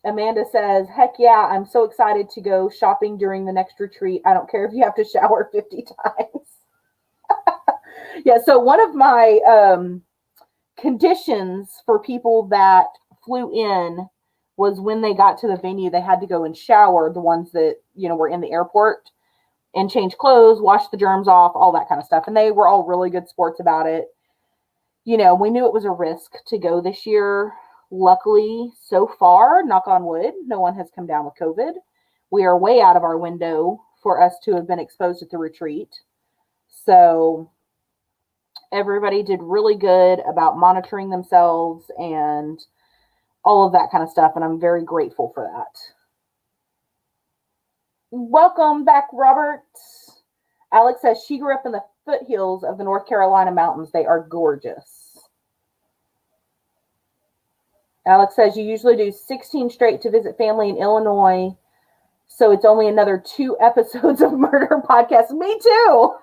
Amanda says, heck yeah, I'm so excited to go shopping during the next retreat. I don't care if you have to shower 50 times. Yeah, so one of my conditions for people that flew in was when they got to the venue, they had to go and shower, the ones that, were in the airport, and change clothes, wash the germs off, all that kind of stuff. And they were all really good sports about it. We knew it was a risk to go this year. Luckily, so far, knock on wood, no one has come down with COVID. We are way out of our window for us to have been exposed at the retreat. So everybody did really good about monitoring themselves and all of that kind of stuff. And I'm very grateful for that. Welcome back, Robert. Alex says she grew up in the foothills of the North Carolina mountains. They are gorgeous. Alex says you usually do 16 straight to visit family in Illinois. So it's only another 2 episodes of Murder Podcast. Me too.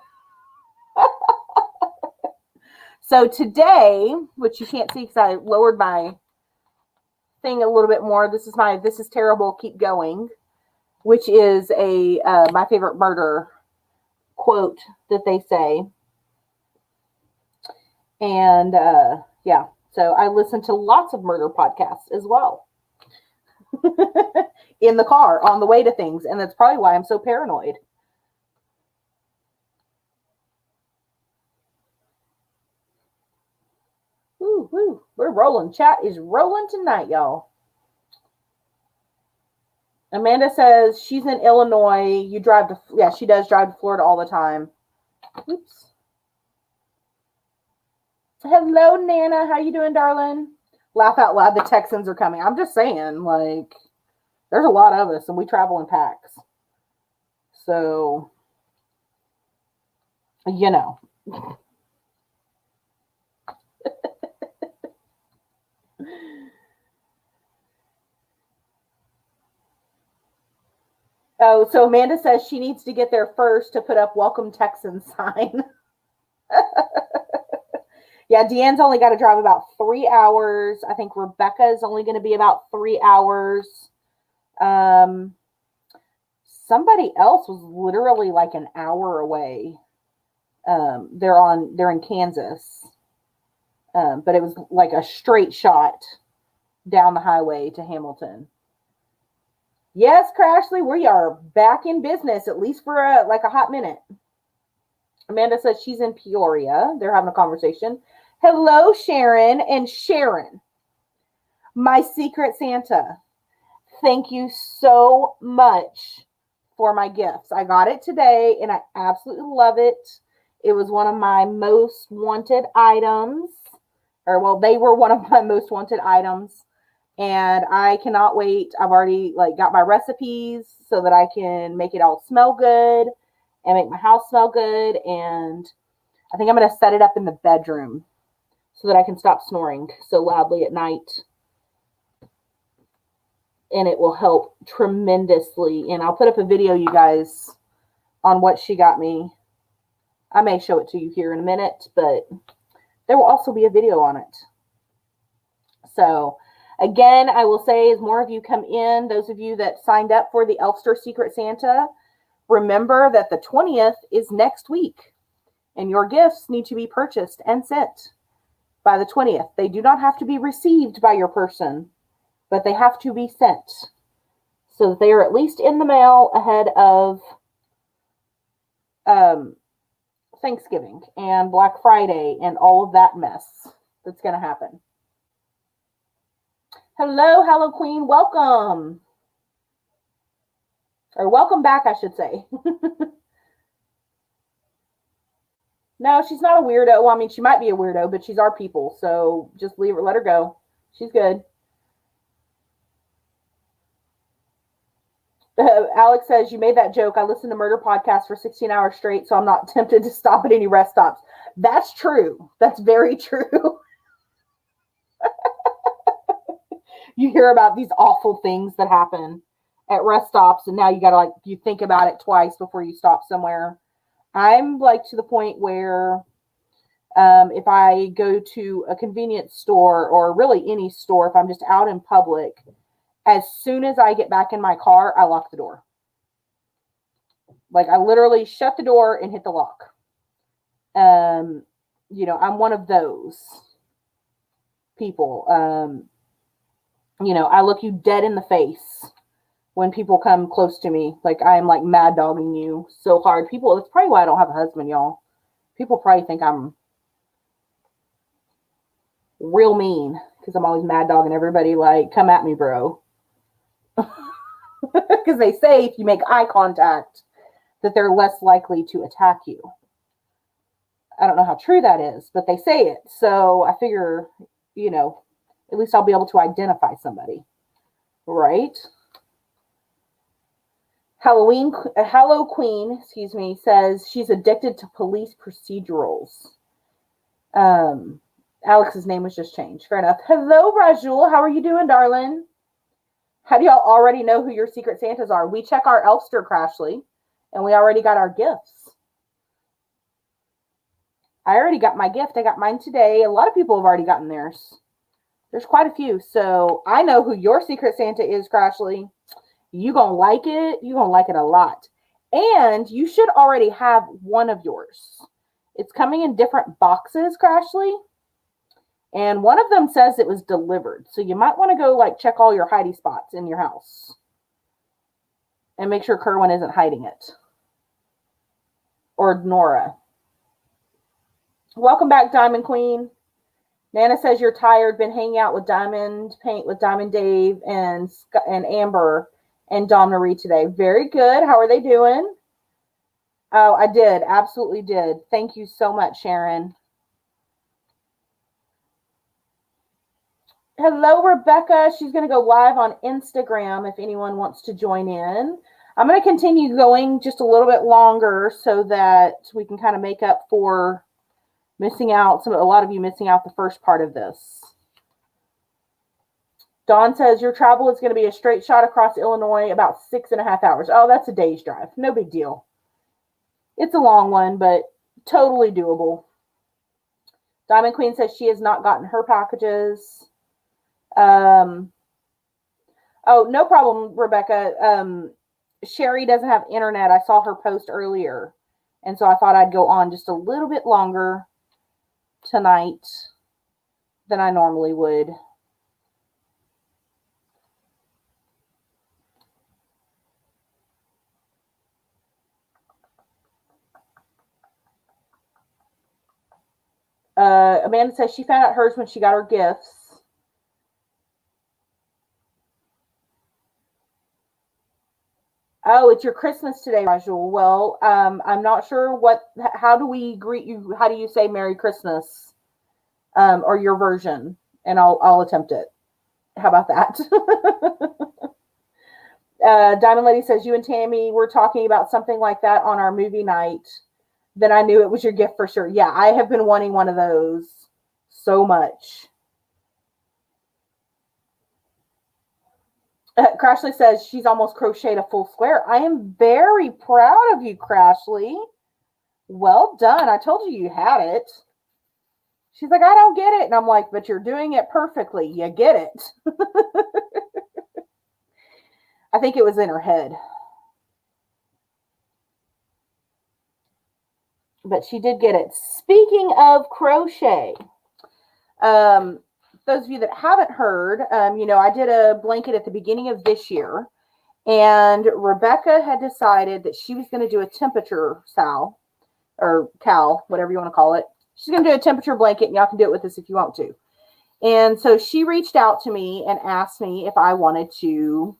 So today, which you can't see because I lowered my thing a little bit more. This is terrible. Keep going, which is my favorite murder quote that they say. And yeah, so I listen to lots of murder podcasts as well in the car on the way to things. And that's probably why I'm so paranoid. Woo. We're rolling. Chat is rolling tonight, y'all. Amanda says she's in Illinois. She does drive to Florida all the time. Oops. Hello, Nana. How you doing, darling? Laugh out loud. The Texans are coming. I'm just saying, there's a lot of us, and we travel in packs. So, Oh, so Amanda says she needs to get there first to put up Welcome Texans sign. Yeah, Deanne's only got to drive about 3 hours. I think Rebecca is only going to be about 3 hours. Somebody else was literally like an hour away. They're in Kansas. But it was like a straight shot down the highway to Hamilton. Yes, Crashly, we are back in business, at least for a hot minute. Amanda says she's in Peoria. They're having a conversation. Hello, Sharon. And Sharon, my secret Santa, thank you so much for my gifts. I got it today, and I absolutely love it. It was one of my most wanted items. They were one of my most wanted items. And I cannot wait. I've already got my recipes so that I can make it all smell good and make my house smell good. And I think I'm going to set it up in the bedroom so that I can stop snoring so loudly at night. And it will help tremendously. And I'll put up a video, you guys, on what she got me. I may show it to you here in a minute, but there will also be a video on it. So Again, I will say as more of you come in, those of you that signed up for the Elfster Secret Santa, remember that the 20th is next week, and your gifts need to be purchased and sent by the 20th. They do not have to be received by your person, but they have to be sent so that they are at least in the mail ahead of Thanksgiving and Black Friday and all of that mess that's going to happen. Hello, Queen. Welcome. Or welcome back, I should say. No, she's not a weirdo. Well, I mean, she might be a weirdo, but she's our people. So just leave her, let her go. She's good. Alex says, you made that joke. I listened to murder podcasts for 16 hours straight, so I'm not tempted to stop at any rest stops. That's true. That's very true. You hear about these awful things that happen at rest stops, and now you gotta you think about it twice before you stop somewhere. I'm to the point where if I go to a convenience store or really any store, if I'm just out in public, as soon as I get back in my car, I lock the door. I literally shut the door and hit the lock. I'm one of those people. I look you dead in the face when people come close to me. I'm mad dogging you so hard. That's probably why I don't have a husband, y'all. People probably think I'm real mean because I'm always mad dogging everybody. Come at me, bro. Because they say if you make eye contact that they're less likely to attack you. I don't know how true that is, but they say it. So I figure, at least I'll be able to identify somebody. Right? Hello Queen, says she's addicted to police procedurals. Alex's name was just changed. Fair enough. Hello, Rajul. How are you doing, darling? How do y'all already know who your Secret Santas are? We check our Elfster, Crashly, and we already got our gifts. I already got my gift. I got mine today. A lot of people have already gotten theirs. There's quite a few. So I know who your Secret Santa is, Crashly. You gonna like it. You gonna like it a lot. And you should already have one of yours. It's coming in different boxes, Crashly. And one of them says it was delivered. So you might want to go check all your hidey spots in your house. And make sure Kerwin isn't hiding it. Or Nora. Welcome back, Diamond Queen. Nana says you're tired. Been hanging out with Diamond Paint with Diamond Dave and Amber and Dom Marie today. Very good. How are they doing? Oh, I did. Absolutely did. Thank you so much, Sharon. Hello, Rebecca. She's going to go live on Instagram if anyone wants to join in. I'm going to continue going just a little bit longer so that we can kind of make up for missing out. A lot of you missing out the first part of this. Dawn says your travel is going to be a straight shot across Illinois, about 6.5 hours. Oh, that's a day's drive. No big deal. It's a long one, but totally doable. Diamond Queen says she has not gotten her packages. Oh, no problem, Rebecca. Sherry doesn't have internet. I saw her post earlier. And so I thought I'd go on just a little bit longer tonight than I normally would. Amanda says she found out hers when she got her gifts. Oh, it's your Christmas today, Rajul. Well, I'm not sure how do we greet you? How do you say Merry Christmas? Or your version, and I'll attempt it. How about that? Diamond Lady says you and Tammy were talking about something like that on our movie night. Then I knew it was your gift for sure. Yeah, I have been wanting one of those so much. Crashly says she's almost crocheted a full square. I am very proud of you, Crashly. Well done. I told you you had it. She's like, I don't get it. And I'm like, but you're doing it perfectly. You get it. I think it was in her head. But she did get it. Speaking of crochet, those of you that haven't heard, I did a blanket at the beginning of this year. And Rebecca had decided that she was going to do a temperature sal, or cal, whatever you want to call it. She's going to do a temperature blanket, and y'all can do it with us if you want to. And so she reached out to me and asked me if I wanted to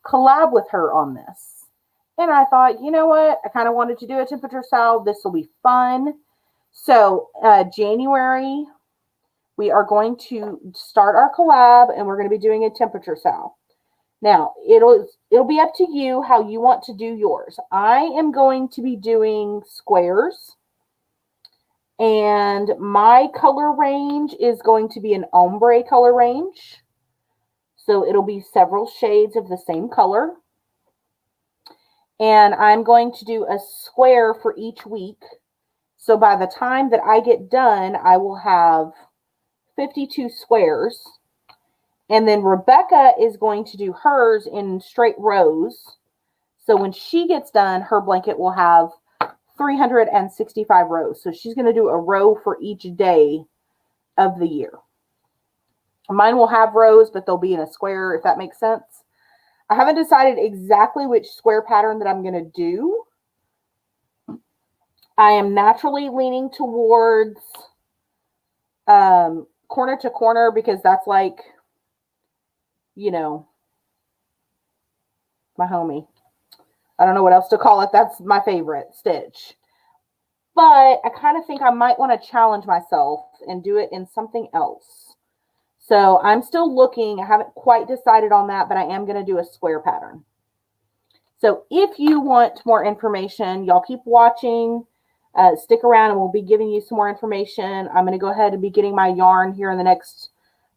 collab with her on this. And I thought, you know what? I kind of wanted to do a temperature sal. This will be fun. So January, we are going to start our collab, and we're going to be doing a temperature sal. Now, it'll be up to you how you want to do yours. I am going to be doing squares, and my color range is going to be an ombre color range. So it'll be several shades of the same color. And I'm going to do a square for each week. So by the time that I get done, I will have 52 squares. And then Rebecca is going to do hers in straight rows. So when she gets done, her blanket will have 365 rows. So she's going to do a row for each day of the year. Mine will have rows, but they'll be in a square, if that makes sense. I haven't decided exactly which square pattern that I'm going to do. I am naturally leaning towards corner to corner because that's like, my homie. I don't know what else to call it. That's my favorite stitch. But I kind of think I might want to challenge myself and do it in something else. So I'm still looking. I haven't quite decided on that, but I am going to do a square pattern. So if you want more information, y'all keep watching. Stick around and we'll be giving you some more information. I'm going to go ahead and be getting my yarn here in the next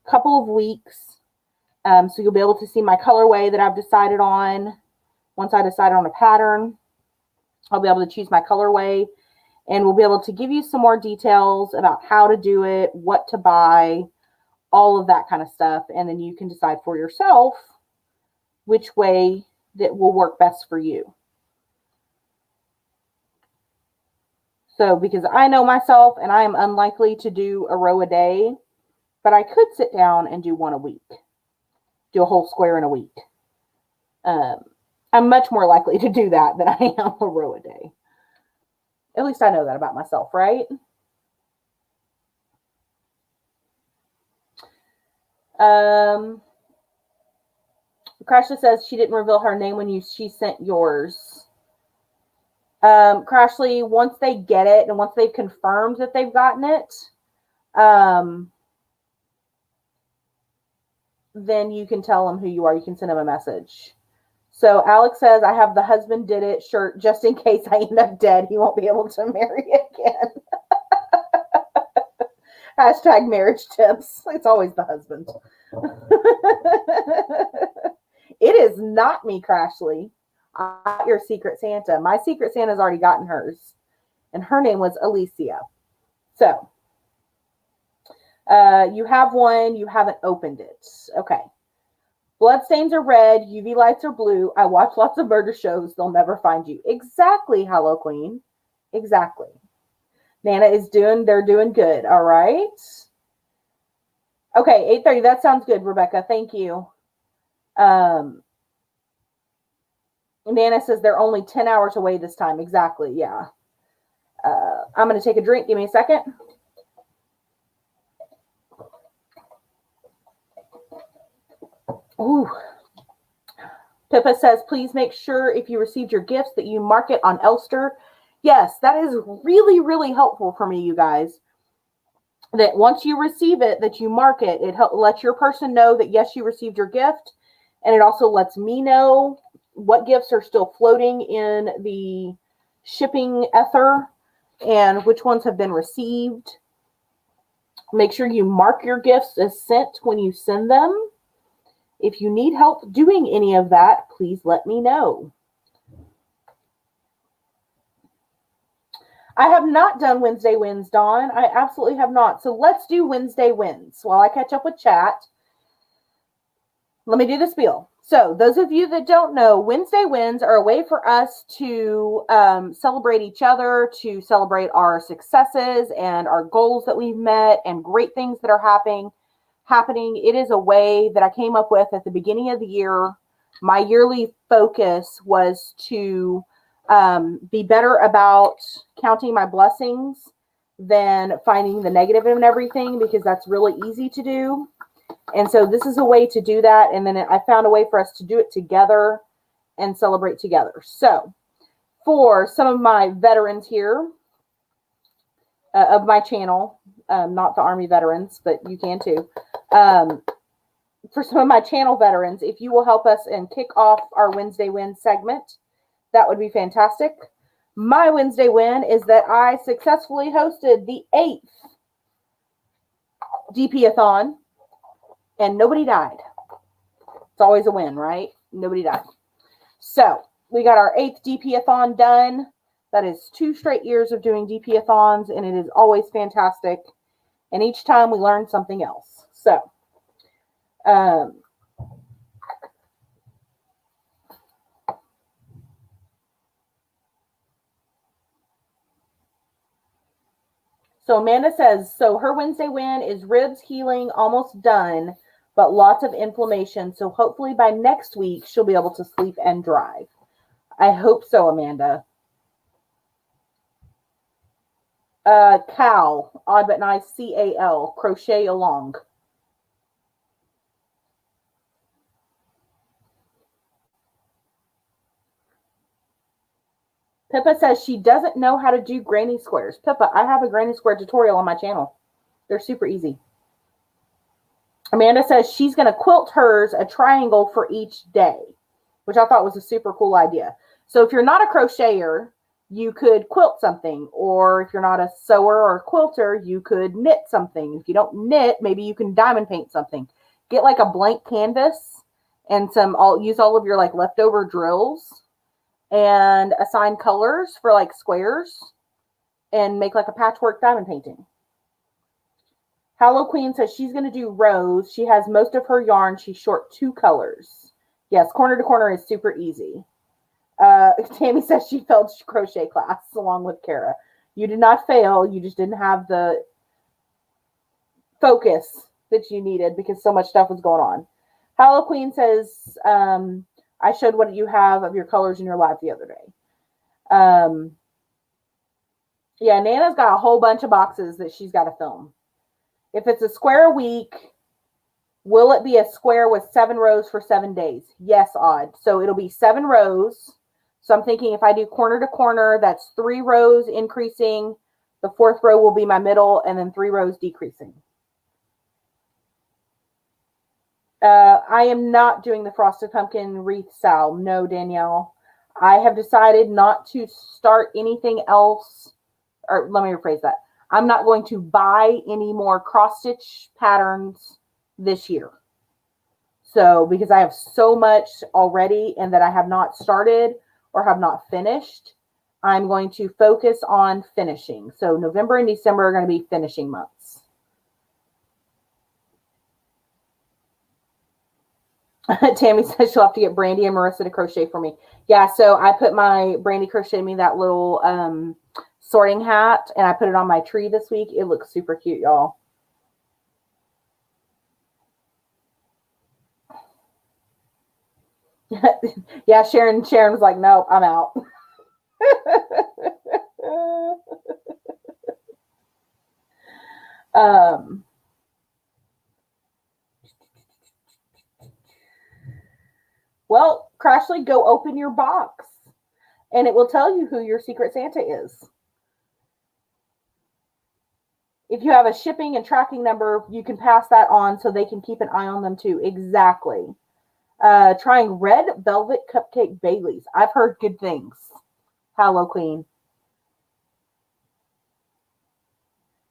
couple of weeks. So you'll be able to see my colorway that I've decided on. Once I decide on a pattern, I'll be able to choose my colorway, and we'll be able to give you some more details about how to do it, what to buy, all of that kind of stuff. And then you can decide for yourself which way that will work best for you. So because I know myself and I am unlikely to do a row a day, but I could sit down and do one a week, do a whole square in a week. I'm much more likely to do that than I am a row a day. At least I know that about myself, right? Crashly says she didn't reveal her name when she sent yours. Crashly, once they get it and once they've confirmed that they've gotten it, then you can tell them who you are. You can send them a message. So Alex says, I have the husband did it shirt just in case I end up dead. He won't be able to marry again. Hashtag marriage tips. It's always the husband. It is not me, Crashly. I'm not your secret Santa. My secret Santa's already gotten hers. And her name was Alicia. So, you have one. You haven't opened it. Okay. Bloodstains are red. UV lights are blue. I watch lots of murder shows. They'll never find you. Exactly, Hello Queen. Exactly. Nana they're doing good. All right. Okay, 8:30. That sounds good, Rebecca. Thank you. Nana says they're only 10 hours away this time. Exactly, yeah. I'm going to take a drink. Give me a second. Ooh. Pippa says, please make sure if you received your gifts that you mark it on Elster. Yes, that is really, really helpful for me, you guys. That once you receive it, that you mark it. It lets your person know that, yes, you received your gift. And it also lets me know what gifts are still floating in the shipping ether and which ones have been received. Make sure you mark your gifts as sent when you send them. If you need help doing any of that, please let me know. I have not done Wednesday wins, Dawn. I absolutely have not. So let's do Wednesday wins while I catch up with chat. Let me do the spiel. So those of you that don't know, Wednesday wins are a way for us to celebrate each other, to celebrate our successes and our goals that we've met and great things that are happening. It is a way that I came up with at the beginning of the year. My yearly focus was to be better about counting my blessings than finding the negative in everything, because that's really easy to do. And so this is a way to do that. And then I found a way for us to do it together and celebrate together. So for some of my veterans here of my channel, not the Army veterans, but you can too. For some of my channel veterans, if you will help us and kick off our Wednesday win segment, that would be fantastic. My Wednesday win is that I successfully hosted the 8th DP-a-thon and nobody died. It's always a win, right? Nobody died. So we got our 8th DP-a-thon done. That is 2 straight years of doing DP-a-thons, and it is always fantastic. And each time we learn something else. So, Amanda says, so her Wednesday win is ribs healing, almost done, but lots of inflammation. So hopefully by next week, she'll be able to sleep and drive. I hope so, Amanda. Cal, odd but nice, C-A-L, crochet along. Pippa says she doesn't know how to do granny squares. Pippa, I have a granny square tutorial on my channel. They're super easy. Amanda says she's going to quilt hers a triangle for each day, which I thought was a super cool idea. So if you're not a crocheter, you could quilt something. Or if you're not a sewer or a quilter, you could knit something. If you don't knit, maybe you can diamond paint something. Get like a blank canvas and use all of your like leftover drills and assign colors for like squares and make like a patchwork diamond painting. Hallow Queen says she's going to do rose. She has most of her yarn. She's short 2 colors. Yes, corner to corner is super easy. Tammy says she failed crochet class along with Kara. You did not fail. You just didn't have the focus that you needed because so much stuff was going on. Hallow Queen says, I showed what you have of your colors in your live the other day. Yeah, Nana's got a whole bunch of boxes that she's got to film. If it's a square a week, will it be a square with 7 rows for 7 days? Yes, Odd. So it'll be 7 rows. So I'm thinking if I do corner to corner, that's 3 rows increasing. The 4th row will be my middle, and then 3 rows decreasing. I am not doing the Frosted Pumpkin wreath, Sal. No, Danielle. I have decided not to start anything else. Or let me rephrase that. I'm not going to buy any more cross-stitch patterns this year. So, because I have so much already and that I have not started or have not finished, I'm going to focus on finishing. So, November and December are going to be finishing months. Tammy says she'll have to get Brandy and Marissa to crochet for me. Yeah, so I put my Brandy crocheted me that little sorting hat, and I put it on my tree this week. It looks super cute, y'all. Yeah, Sharon was like, nope, I'm out. Well, Crashly, go open your box, and it will tell you who your Secret Santa is. If you have a shipping and tracking number, you can pass that on so they can keep an eye on them too. Exactly. Trying red velvet cupcake Baileys. I've heard good things. Hello, Queen.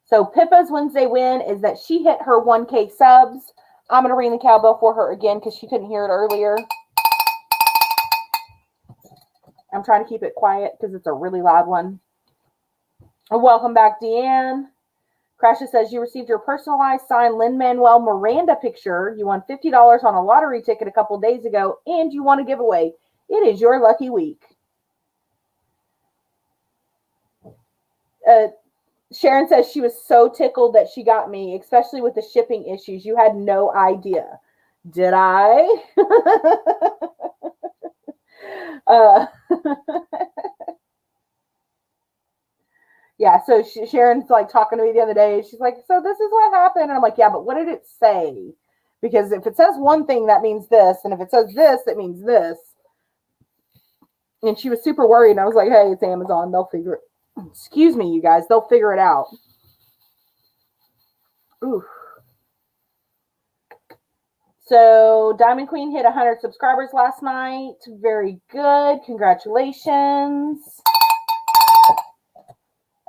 So Pippa's Wednesday win is that she hit her 1K subs. I'm going to ring the cowbell for her again because she couldn't hear it earlier. I'm trying to keep it quiet because it's a really loud one. Welcome back, Deanne. Crasha says you received your personalized signed Lin-Manuel Miranda picture. You won $50 on a lottery ticket a couple days ago, and you won a giveaway. It is your lucky week. Sharon says she was so tickled that she got me, especially with the shipping issues. You had no idea. Did I? Yeah, so Sharon's like talking to me the other day. She's like, so this is what happened. And I'm like, yeah, but what did it say? Because if it says one thing, that means this. And if it says this, it means this. And she was super worried. And I was like, hey, it's Amazon. They'll figure it. Excuse me, you guys. They'll figure it out. Ooh. So Diamond Queen hit 100 subscribers last night. Very good. Congratulations.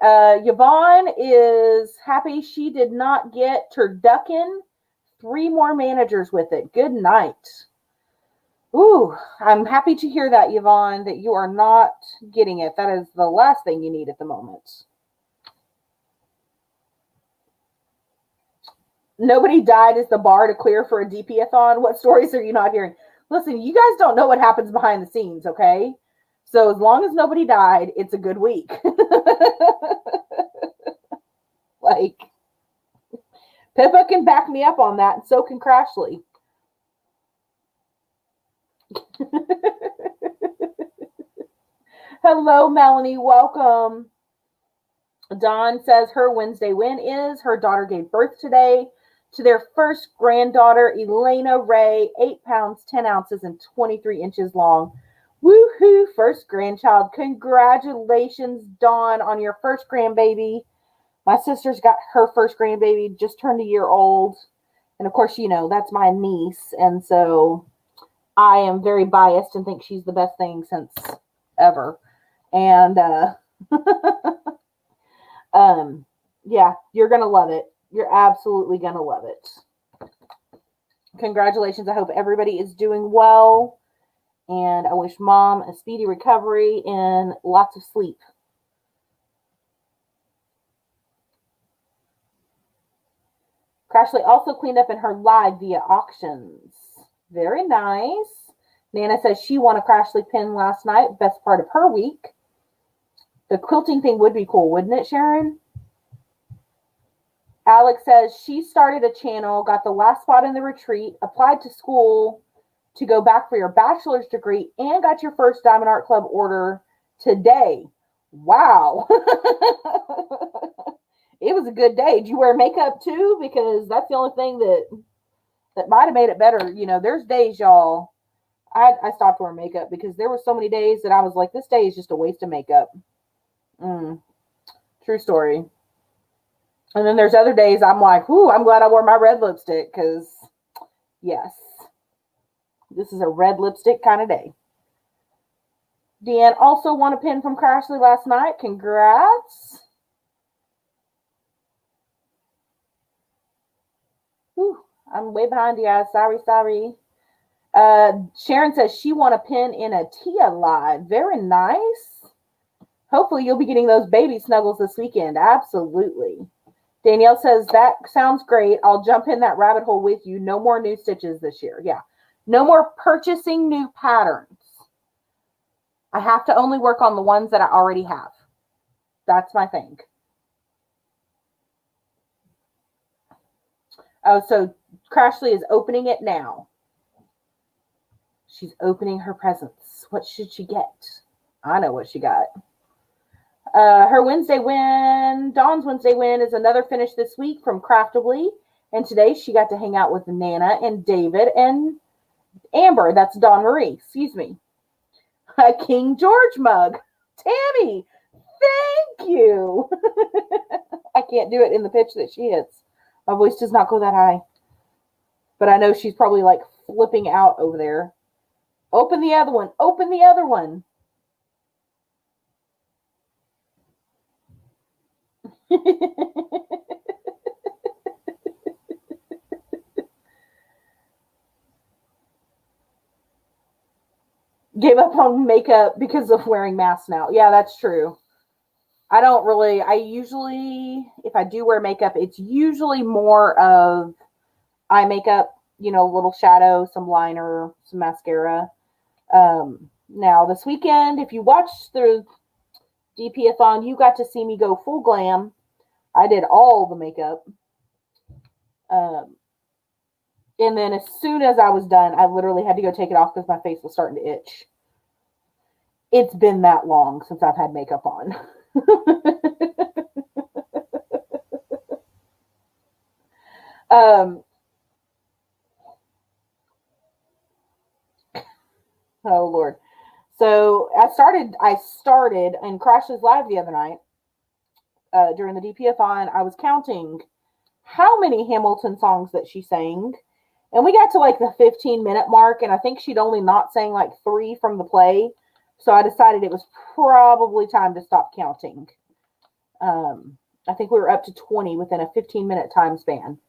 Yvonne is happy she did not get turducken. 3 more managers with it. Good night. Ooh, I'm happy to hear that, Yvonne, that you are not getting it. That is the last thing you need at the moment. Nobody died is the bar to clear for a DP-a-thon. What stories are you not hearing? Listen, you guys don't know what happens behind the scenes, okay? So as long as nobody died, it's a good week. Like, Pippa can back me up on that, and so can Crashly. Hello, Melanie. Welcome. Dawn says her Wednesday win is her daughter gave birth today to their first granddaughter, Elena Ray, 8 pounds, 10 ounces, and 23 inches long. Woohoo, first grandchild. Congratulations, Dawn, on your first grandbaby. My sister's got her first grandbaby, just turned a year old. And of course, you know, that's my niece. And so I am very biased and think she's the best thing since ever. And yeah, you're going to love it. You're absolutely going to love it. Congratulations. I hope everybody is doing well. And I wish Mom a speedy recovery and lots of sleep. Crashly also cleaned up in her live via auctions. Very nice. Nana says she won a Crashly pin last night. Best part of her week. The quilting thing would be cool, wouldn't it, Sharon? Alex says she started a channel, got the last spot in the retreat, applied to school to go back for your bachelor's degree, and got your first Diamond Art Club order today. Wow. It was a good day. Did you wear makeup too? Because that's the only thing that might have made it better. You know, there's days, y'all, I stopped wearing makeup because there were so many days that I was like, this day is just a waste of makeup. True story. And then there's other days I'm like, whoo, I'm glad I wore my red lipstick because, yes, this is a red lipstick kind of day. Deanne also won a pin from Crashly last night. Congrats. Whew, I'm way behind you guys. Sorry. Sharon says she won a pin in a Tia live. Very nice. Hopefully you'll be getting those baby snuggles this weekend. Absolutely. Danielle says, that sounds great. I'll jump in that rabbit hole with you. No more new stitches this year. Yeah. No more purchasing new patterns. I have to only work on the ones that I already have. That's my thing. Oh, so Crashly is opening it now. She's opening her presents. What should she get? I know what she got. Her Wednesday win, Dawn's Wednesday win, is another finish this week from Craftably. And today she got to hang out with Nana and David and Amber. That's Dawn Marie. Excuse me. A King George mug. Tammy, thank you. I can't do it in the pitch that she hits. My voice does not go that high. But I know she's probably like flipping out over there. Open the other one. Open the other one. Gave up on makeup because of wearing masks now. Yeah, that's true. I don't really, I usually, if I do wear makeup, it's usually more of eye makeup, you know, little shadow, some liner, some mascara. Now, this weekend, if you watched the DP-a-thon, you got to see me go full glam. I did all the makeup. Um, and then as soon as I was done, I literally had to go take it off because my face was starting to itch. It's been that long since I've had makeup on. um, oh Lord. So I started in Crashes Live the other night during the DP-a-thon. I was counting how many Hamilton songs that she sang. And we got to like the 15-minute mark, and I think she'd only not sang like 3 from the play. So I decided it was probably time to stop counting. I think we were up to 20 within a 15-minute time span.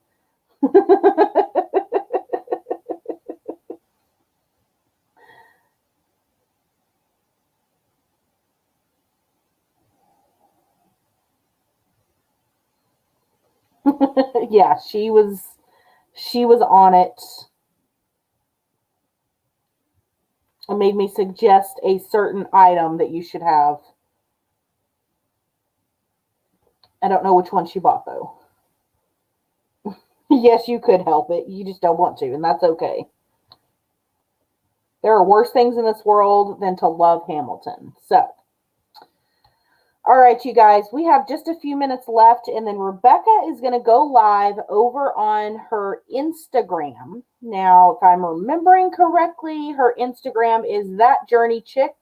Yeah, she was on it. It made me suggest a certain item that you should have. I don't know which one she bought though. Yes, you could help it. You just don't want to, and that's okay. There are worse things in this world than to love Hamilton. So, all right, you guys, we have just a few minutes left, and then Rebecca is going to go live over on her Instagram. Now, if I'm remembering correctly, her Instagram is That Journey Chick.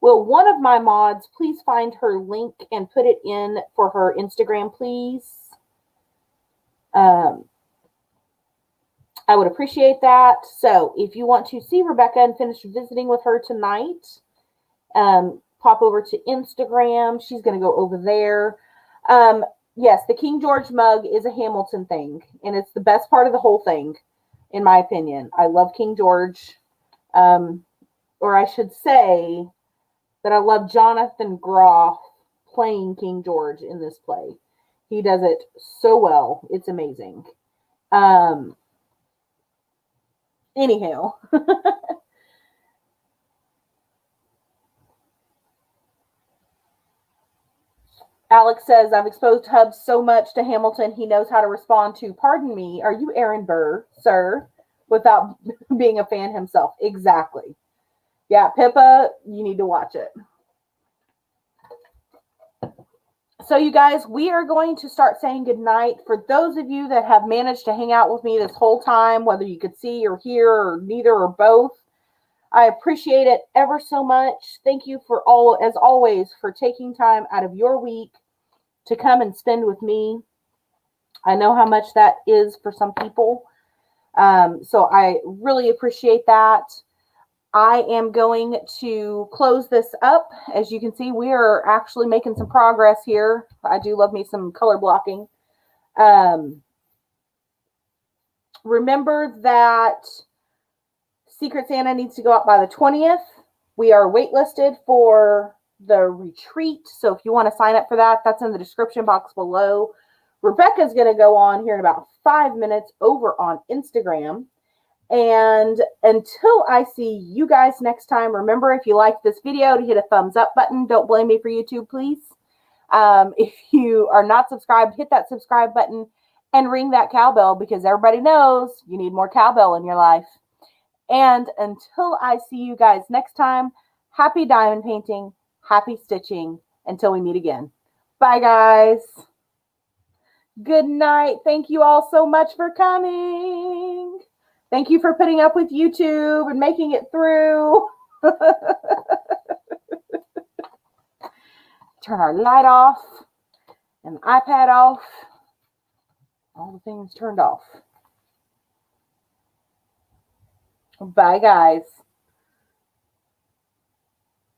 Will one of my mods please find her link and put it in for her Instagram, please? I would appreciate that. So if you want to see Rebecca and finish visiting with her tonight, pop over to Instagram. She's going to go over there. Yes, the King George mug is a Hamilton thing, and it's the best part of the whole thing, in my opinion. I love King George, or I should say that I love Jonathan Groff playing King George in this play. He does it so well. It's amazing. Anyhow. Alex says, I've exposed Hub so much to Hamilton, he knows how to respond to, pardon me, are you Aaron Burr, sir? Without being a fan himself. Exactly. Yeah, Pippa, you need to watch it. So, you guys, we are going to start saying goodnight. For those of you that have managed to hang out with me this whole time, whether you could see or hear or neither or both, I appreciate it ever so much. Thank you for all, as always, for taking time out of your week to come and spend with me. I know how much that is for some people. So I really appreciate that. I am going to close this up. As you can see, we are actually making some progress here. I do love me some color blocking. Remember that Secret Santa needs to go out by the 20th. We are waitlisted for the retreat. So if you want to sign up for that, that's in the description box below. Rebecca's going to go on here in about 5 minutes over on Instagram. And until I see you guys next time, remember, if you like this video, to hit a thumbs up button. Don't blame me for YouTube, please. If you are not subscribed, hit that subscribe button and ring that cowbell, because everybody knows you need more cowbell in your life. And until I see you guys next time, happy diamond painting, happy stitching, until we meet again. Bye, guys. Good night. Thank you all so much for coming. Thank you for putting up with YouTube and making it through. Turn our light off and the iPad off. All the things turned off. Bye, guys.